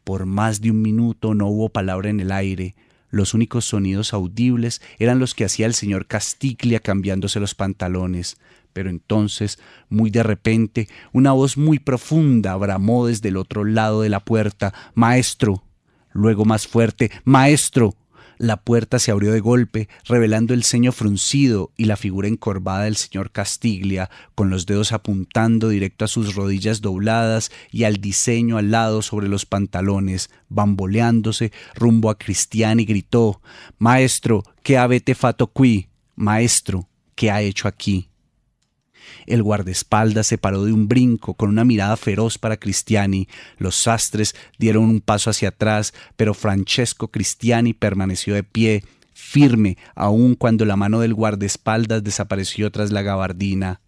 B: Por más de un minuto no hubo palabra en el aire. Los únicos sonidos audibles eran los que hacía el señor Castiglia cambiándose los pantalones. Pero entonces, muy de repente, una voz muy profunda bramó desde el otro lado de la puerta: «¡Maestro!». Luego más fuerte: «¡Maestro!». La puerta se abrió de golpe, revelando el ceño fruncido y la figura encorvada del señor Castiglia, con los dedos apuntando directo a sus rodillas dobladas y al diseño al lado sobre los pantalones. Bamboleándose rumbo a Cristiani, gritó: «Maestro, ¿qué avete fatto qui?». «Maestro, ¿qué ha hecho aquí?». El guardaespaldas se paró de un brinco con una mirada feroz para Cristiani. Los sastres dieron un paso hacia atrás, pero Francesco Cristiani permaneció de pie, firme, aun cuando la mano del guardaespaldas desapareció tras la gabardina.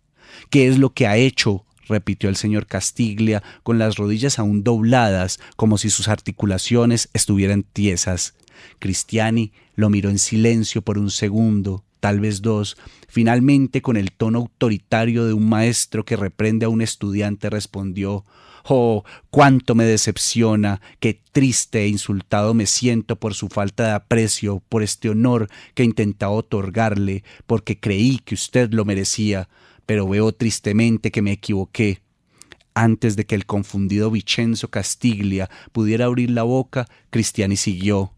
B: «¿Qué es lo que ha hecho?», repitió el señor Castiglia, con las rodillas aún dobladas, como si sus articulaciones estuvieran tiesas. Cristiani lo miró en silencio por un segundo, tal vez dos. Finalmente, con el tono autoritario de un maestro que reprende a un estudiante, respondió: «Oh, cuánto me decepciona, qué triste e insultado me siento por su falta de aprecio, por este honor que intentaba otorgarle, porque creí que usted lo merecía, pero veo tristemente que me equivoqué». Antes de que el confundido Vincenzo Castiglia pudiera abrir la boca, Cristiani siguió: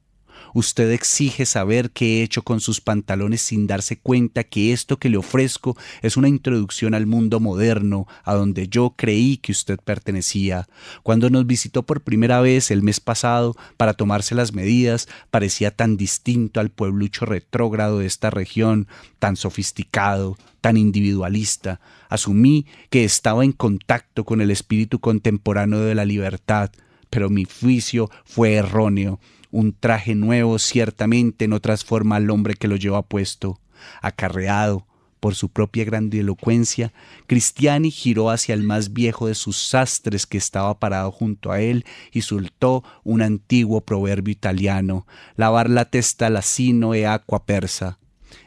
B: «Usted exige saber qué he hecho con sus pantalones sin darse cuenta que esto que le ofrezco es una introducción al mundo moderno, a donde yo creí que usted pertenecía. Cuando nos visitó por primera vez el mes pasado para tomarse las medidas, parecía tan distinto al pueblucho retrógrado de esta región, tan sofisticado, tan individualista. Asumí que estaba en contacto con el espíritu contemporáneo de la libertad, pero mi juicio fue erróneo. Un traje nuevo ciertamente no transforma al hombre que lo lleva puesto». Acarreado por su propia grandilocuencia, Cristiani giró hacia el más viejo de sus sastres, que estaba parado junto a él, y soltó un antiguo proverbio italiano: «Lavar la testa al asino e acqua persa».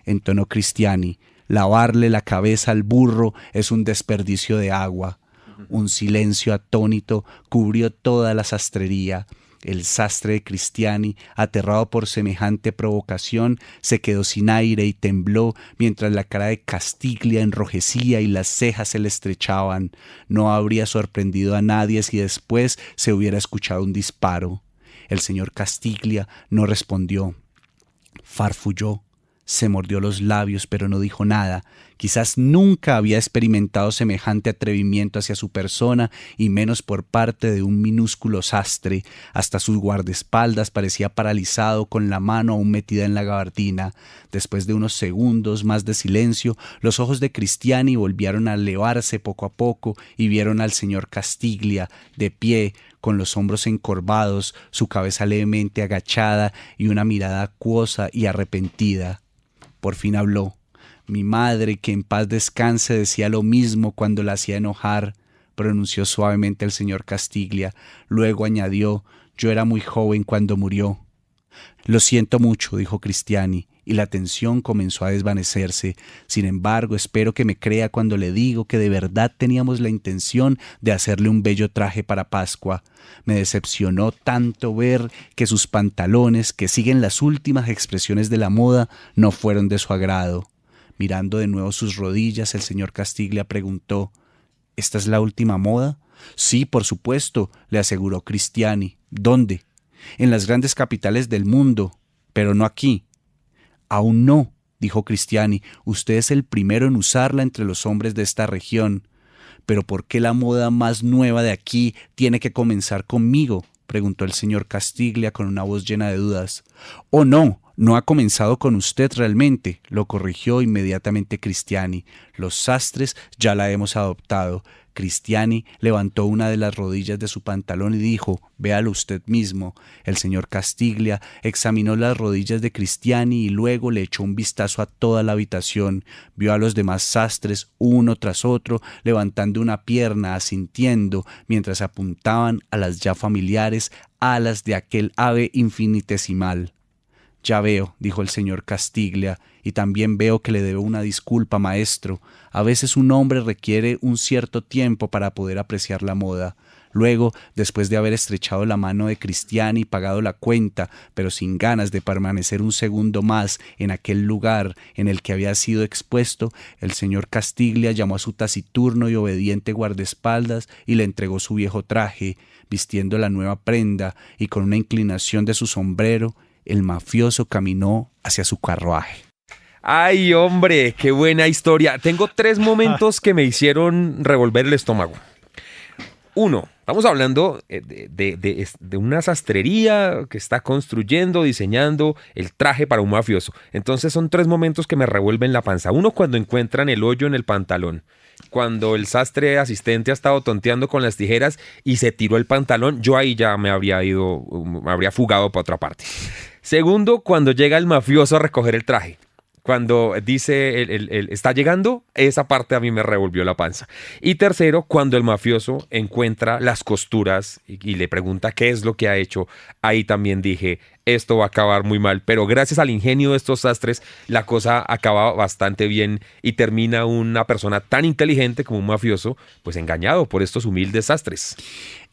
B: Entonó Cristiani: «Lavarle la cabeza al burro es un desperdicio de agua». Un silencio atónito cubrió toda la sastrería. El sastre de Cristiani, aterrado por semejante provocación, se quedó sin aire y tembló, mientras la cara de Castiglia enrojecía y las cejas se le estrechaban. No habría sorprendido a nadie si después se hubiera escuchado un disparo. El señor Castiglia no respondió. Farfulló. Se mordió los labios, pero no dijo nada. Quizás nunca había experimentado semejante atrevimiento hacia su persona, y menos por parte de un minúsculo sastre. Hasta sus guardaespaldas parecía paralizado, con la mano aún metida en la gabardina. Después de unos segundos más de silencio, los ojos de Cristiani volvieron a elevarse poco a poco y vieron al señor Castiglia, de pie, con los hombros encorvados, su cabeza levemente agachada y una mirada acuosa y arrepentida. Por fin habló. «Mi madre, que en paz descanse, decía lo mismo cuando la hacía enojar», pronunció suavemente el señor Castiglia. Luego añadió: «Yo era muy joven cuando murió». «Lo siento mucho», dijo Cristiani, y la tensión comenzó a desvanecerse. «Sin embargo, espero que me crea cuando le digo que de verdad teníamos la intención de hacerle un bello traje para Pascua. Me decepcionó tanto ver que sus pantalones, que siguen las últimas expresiones de la moda, no fueron de su agrado». Mirando de nuevo sus rodillas, el señor Castiglia preguntó: «¿Esta es la última moda?». «Sí, por supuesto», le aseguró Cristiani. «¿Dónde?». «En las grandes capitales del mundo, pero no aquí». «Aún no», dijo Cristiani. «Usted es el primero en usarla entre los hombres de esta región». «¿Pero por qué la moda más nueva de aquí tiene que comenzar conmigo?», preguntó el señor Castiglia con una voz llena de dudas. «Oh, no», no ha comenzado con usted realmente, lo corrigió inmediatamente Cristiani. Los sastres ya la hemos adoptado. Cristiani levantó una de las rodillas de su pantalón y dijo: véalo usted mismo. El señor Castiglia examinó las rodillas de Cristiani y luego le echó un vistazo a toda la habitación. Vio a los demás sastres, uno tras otro, levantando una pierna, asintiendo, mientras apuntaban a las ya familiares alas de aquel ave infinitesimal. Ya veo, dijo el señor Castiglia, y también veo que le debo una disculpa, maestro. A veces un hombre requiere un cierto tiempo para poder apreciar la moda. Luego, después de haber estrechado la mano de Cristiani y pagado la cuenta, pero sin ganas de permanecer un segundo más en aquel lugar en el que había sido expuesto, el señor Castiglia llamó a su taciturno y obediente guardaespaldas y le entregó su viejo traje. Vistiendo la nueva prenda y con una inclinación de su sombrero, el mafioso caminó hacia su carruaje.
A: ¡Ay, hombre! ¡Qué buena historia! Tengo 3 momentos que me hicieron revolver el estómago. 1. Estamos hablando de una sastrería que está construyendo, diseñando el traje para un mafioso. Entonces son 3 momentos que me revuelven la panza. 1, cuando encuentran el hoyo en el pantalón. Cuando el sastre asistente ha estado tonteando con las tijeras y se tiró el pantalón, yo ahí ya me habría fugado para otra parte. 2, cuando llega el mafioso a recoger el traje. Cuando dice está llegando, esa parte a mí me revolvió la panza. Y 3, cuando el mafioso encuentra las costuras y le pregunta qué es lo que ha hecho, ahí también dije, esto va a acabar muy mal. Pero gracias al ingenio de estos sastres, la cosa acaba bastante bien y termina una persona tan inteligente como un mafioso, pues engañado por estos humildes sastres.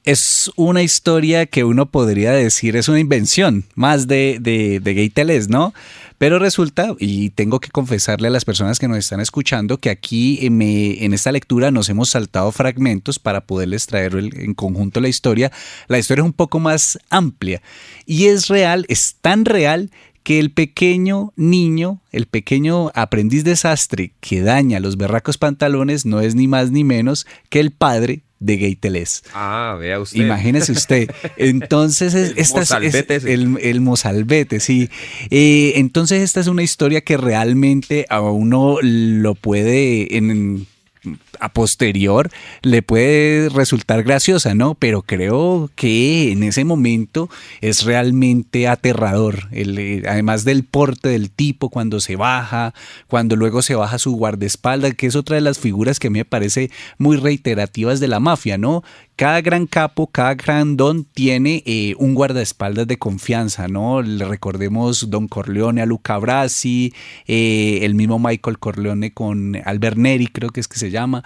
B: Es una historia que uno podría decir es una invención más de Gay Tellez, ¿no? Pero resulta, y tengo que confesarle a las personas que nos están escuchando, que aquí en esta lectura nos hemos saltado fragmentos para poderles traer en conjunto la historia. La historia es un poco más amplia y es real, es tan real que el pequeño niño, el pequeño aprendiz de sastre que daña los berracos pantalones no es ni más ni menos que el padre de Gay Tellez.
A: Ah, vea usted.
B: Imagínese usted. Entonces, el mozalbete, sí. Entonces, esta es una historia que realmente a uno lo puede, a posterior, le puede resultar graciosa, ¿no? Pero creo que en ese momento es realmente aterrador. Además del porte del tipo cuando se baja, cuando luego se baja su guardaespaldas, que es otra de las figuras que a mí me parece muy reiterativas de la mafia, ¿no? Cada gran capo, cada gran don tiene un guardaespaldas de confianza, ¿no? Le recordemos Don Corleone a Luca Brasi, el mismo Michael Corleone con Albert Neri, creo que es que se llama.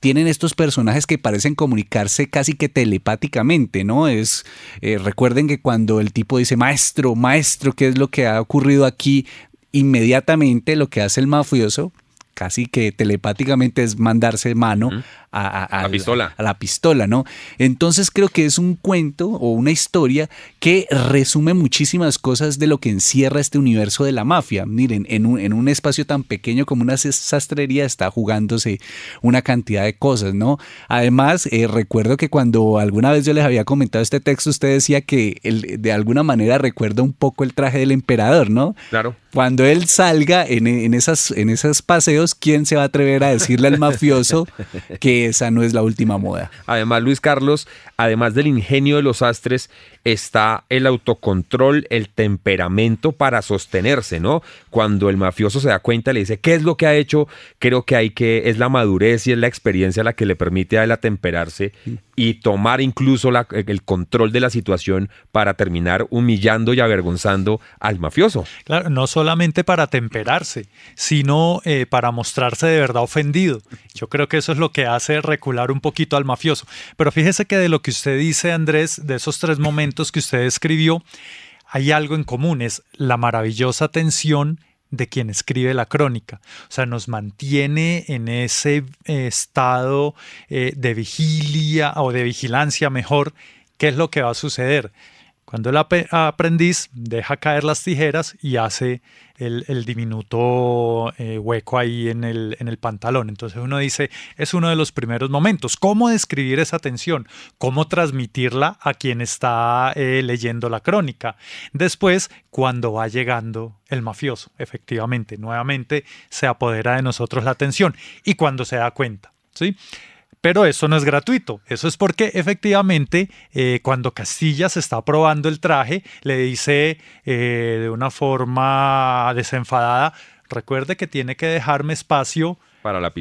B: Tienen estos personajes que parecen comunicarse casi que telepáticamente, ¿no? Recuerden que cuando el tipo dice, maestro, ¿qué es lo que ha ocurrido aquí? Inmediatamente lo que hace el mafioso, casi que telepáticamente, es mandarse mano a la pistola, ¿no? Entonces creo que es un cuento o una historia que resume muchísimas cosas de lo que encierra este universo de la mafia. Miren, en un espacio tan pequeño como una sastrería está jugándose una cantidad de cosas, ¿no? Además, recuerdo que cuando alguna vez yo les había comentado este texto, usted decía que de alguna manera recuerda un poco el traje del emperador, ¿no?
A: Claro.
B: Cuando él salga en esos paseos, ¿quién se va a atrever a decirle al mafioso que esa no es la última moda?
A: Además, Luis Carlos, además del ingenio de los sastres, está el autocontrol, el temperamento para sostenerse, ¿no? Cuando el mafioso se da cuenta, le dice, ¿qué es lo que ha hecho? Creo que es la madurez y es la experiencia la que le permite a él atemperarse y tomar incluso el control de la situación para terminar humillando y avergonzando al mafioso.
C: Claro, no solamente para temperarse, sino para mostrarse de verdad ofendido. Yo creo que eso es lo que hace recular un poquito al mafioso. Pero fíjese que de lo que usted dice, Andrés, de esos 3 momentos que usted describió, hay algo en común, es la maravillosa tensión de quien escribe la crónica. O sea, nos mantiene en ese estado de vigilia o de vigilancia mejor. ¿Qué es lo que va a suceder? Cuando el aprendiz deja caer las tijeras y hace el diminuto hueco ahí en el pantalón. Entonces uno dice, es uno de los primeros momentos. ¿Cómo describir esa tensión? ¿Cómo transmitirla a quien está leyendo la crónica? Después, cuando va llegando el mafioso, efectivamente, nuevamente se apodera de nosotros la tensión. Y cuando se da cuenta, ¿sí? Pero eso no es gratuito, eso es porque efectivamente cuando Castilla se está probando el traje, le dice de una forma desenfadada, recuerde que tiene que dejarme espacio
A: para la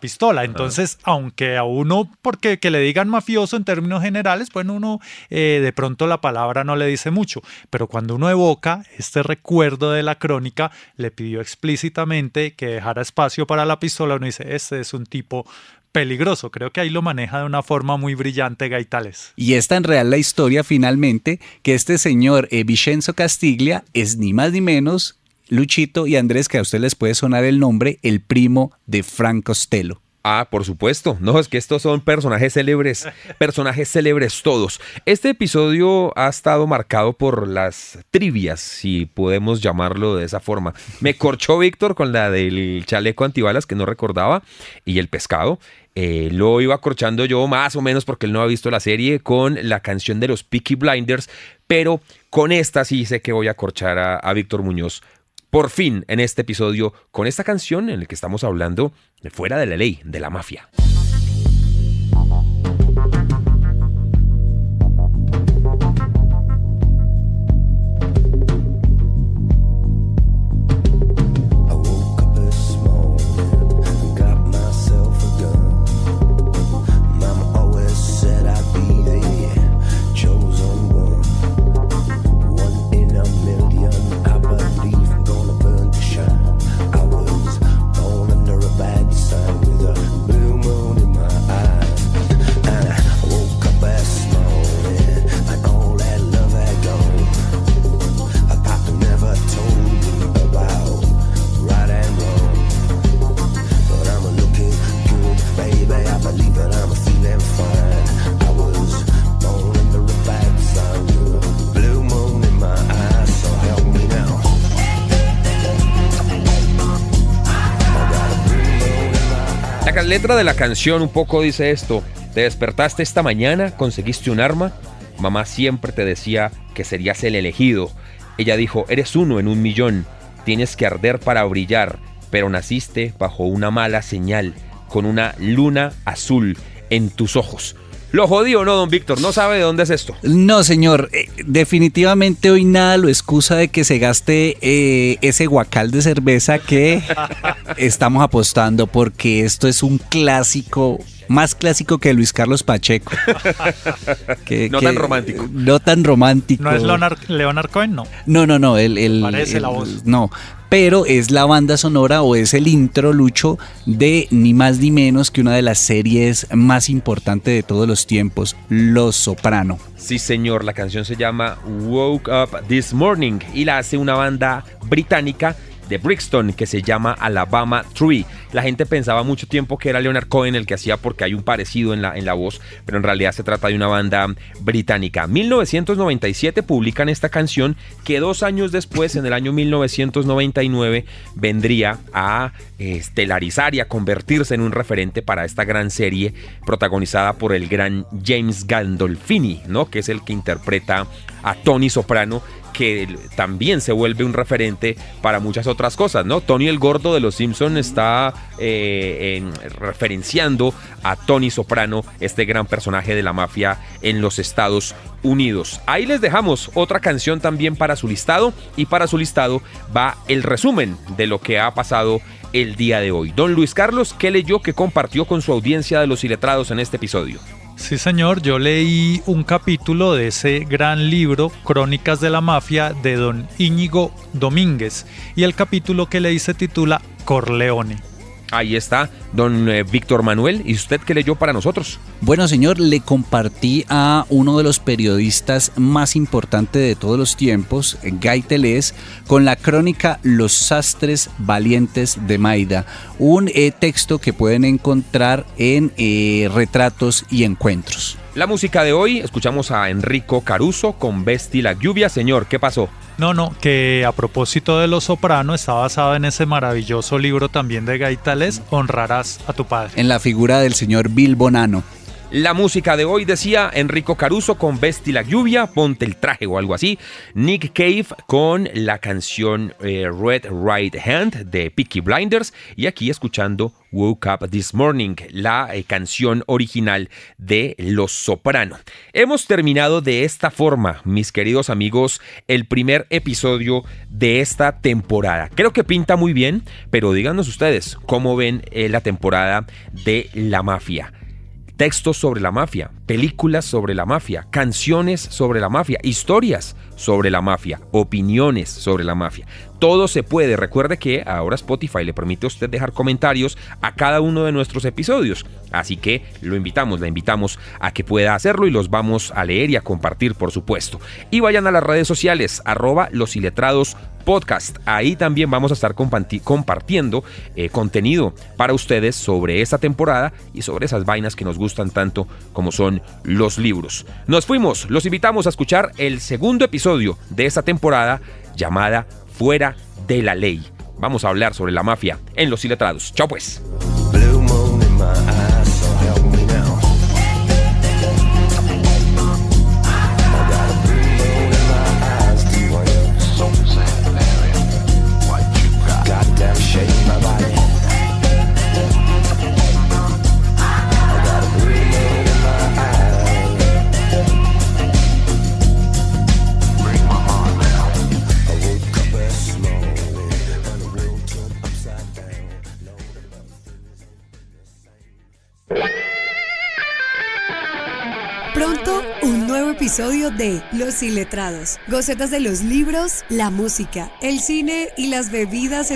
A: pistola.
C: Entonces, aunque a uno, porque que le digan mafioso en términos generales, pues uno de pronto la palabra no le dice mucho, pero cuando uno evoca este recuerdo de la crónica, le pidió explícitamente que dejara espacio para la pistola, uno dice, este es un tipo peligroso. Creo que ahí lo maneja de una forma muy brillante Gaitales.
B: Y es tan real la historia finalmente que este señor Vincenzo Castiglia es ni más ni menos, Luchito y Andrés, que a ustedes les puede sonar el nombre, el primo de Frank Costello.
A: Ah, por supuesto. No, es que estos son personajes célebres todos. Este episodio ha estado marcado por las trivias, si podemos llamarlo de esa forma. Me corchó Víctor con la del chaleco antibalas que no recordaba y el pescado. Lo iba corchando yo más o menos porque él no ha visto la serie con la canción de los Peaky Blinders, pero con esta sí sé que voy a corchar a Víctor Muñoz. Por fin, en este episodio, con esta canción en la que estamos hablando de Fuera de la Ley, de la mafia. La letra de la canción un poco dice esto: te despertaste esta mañana, conseguiste un arma, mamá siempre te decía que serías el elegido. Ella dijo, eres uno en 1.000.000, tienes que arder para brillar, pero naciste bajo una mala señal, con una luna azul en tus ojos. ¿Lo jodió o no, don Víctor? ¿No sabe de dónde es esto?
B: No, señor. Definitivamente hoy nada lo excusa de que se gaste ese guacal de cerveza que estamos apostando, porque esto es un clásico, más clásico que Luis Carlos Pacheco.
A: Tan romántico.
B: No tan romántico.
C: ¿No es Leonard Cohen? No.
B: No.
C: Parece la voz.
B: No. Pero es la banda sonora o es el intro, Lucho, de ni más ni menos que una de las series más importantes de todos los tiempos, Los Soprano.
A: Sí, señor, la canción se llama Woke Up This Morning y la hace una banda británica de Brixton que se llama Alabama Tree. La gente pensaba mucho tiempo que era Leonard Cohen el que hacía, porque hay un parecido en la voz, pero en realidad se trata de una banda británica. 1997 publican esta canción que 2 años después, en el año 1999, vendría a estelarizar y a convertirse en un referente para esta gran serie protagonizada por el gran James Gandolfini, ¿no? Que es el que interpreta a Tony Soprano, que también se vuelve un referente para muchas otras cosas, ¿no? Tony el Gordo de Los Simpson está referenciando a Tony Soprano, este gran personaje de la mafia en los Estados Unidos. Ahí les dejamos otra canción también para su listado, y para su listado va el resumen de lo que ha pasado el día de hoy. Don Luis Carlos, ¿qué leyó, que compartió con su audiencia de Los Iletrados en este episodio?
C: Sí, señor, yo leí un capítulo de ese gran libro, Crónicas de la Mafia, de don Íñigo Domínguez, y el capítulo que leí se titula Corleone.
A: Ahí está, don Víctor Manuel. ¿Y usted qué leyó para nosotros?
B: Bueno, señor, le compartí a uno de los periodistas más importantes de todos los tiempos, Gaitales, con la crónica Los Sastres Valientes de Maida, un texto que pueden encontrar en Retratos y Encuentros.
A: La música de hoy, escuchamos a Enrico Caruso con Vesti la lluvia. Señor, ¿qué pasó?
C: No, que a propósito de Los Soprano está basado en ese maravilloso libro también de Gaitales, Honrarás a tu padre.
B: En la figura del señor Bill Bonanno.
A: La música de hoy decía Enrico Caruso con Vesti la lluvia, ponte el traje o algo así. Nick Cave con la canción Red Right Hand de Peaky Blinders. Y aquí escuchando Woke Up This Morning, la canción original de Los Soprano. Hemos terminado de esta forma, mis queridos amigos, el primer episodio de esta temporada. Creo que pinta muy bien, pero díganos ustedes cómo ven la temporada de La Mafia. Textos sobre la mafia, películas sobre la mafia, canciones sobre la mafia, historias sobre la mafia, opiniones sobre la mafia. Todo se puede. Recuerde que ahora Spotify le permite a usted dejar comentarios a cada uno de nuestros episodios. Así que la invitamos a que pueda hacerlo y los vamos a leer y a compartir, por supuesto. Y vayan a las redes sociales, @losiletradospodcast. Ahí también vamos a estar compartiendo contenido para ustedes sobre esta temporada y sobre esas vainas que nos gustan tanto como son los libros. Nos fuimos, los invitamos a escuchar el segundo episodio de esta temporada llamada Fuera de la Ley. Vamos a hablar sobre la mafia en Los Iletrados. Chao pues.
F: Blue moon in my eyes, so help me now. I got a blue moon in my eyes, do you? So sad, Larry. What you got? Goddamn shake my body. I got a blue moon in my eyes. Break my heart now. I woke up this morning and the world turned upside down.
D: Pronto, un nuevo episodio de Los Iletrados. Gocetas de los libros, la música, el cine y las bebidas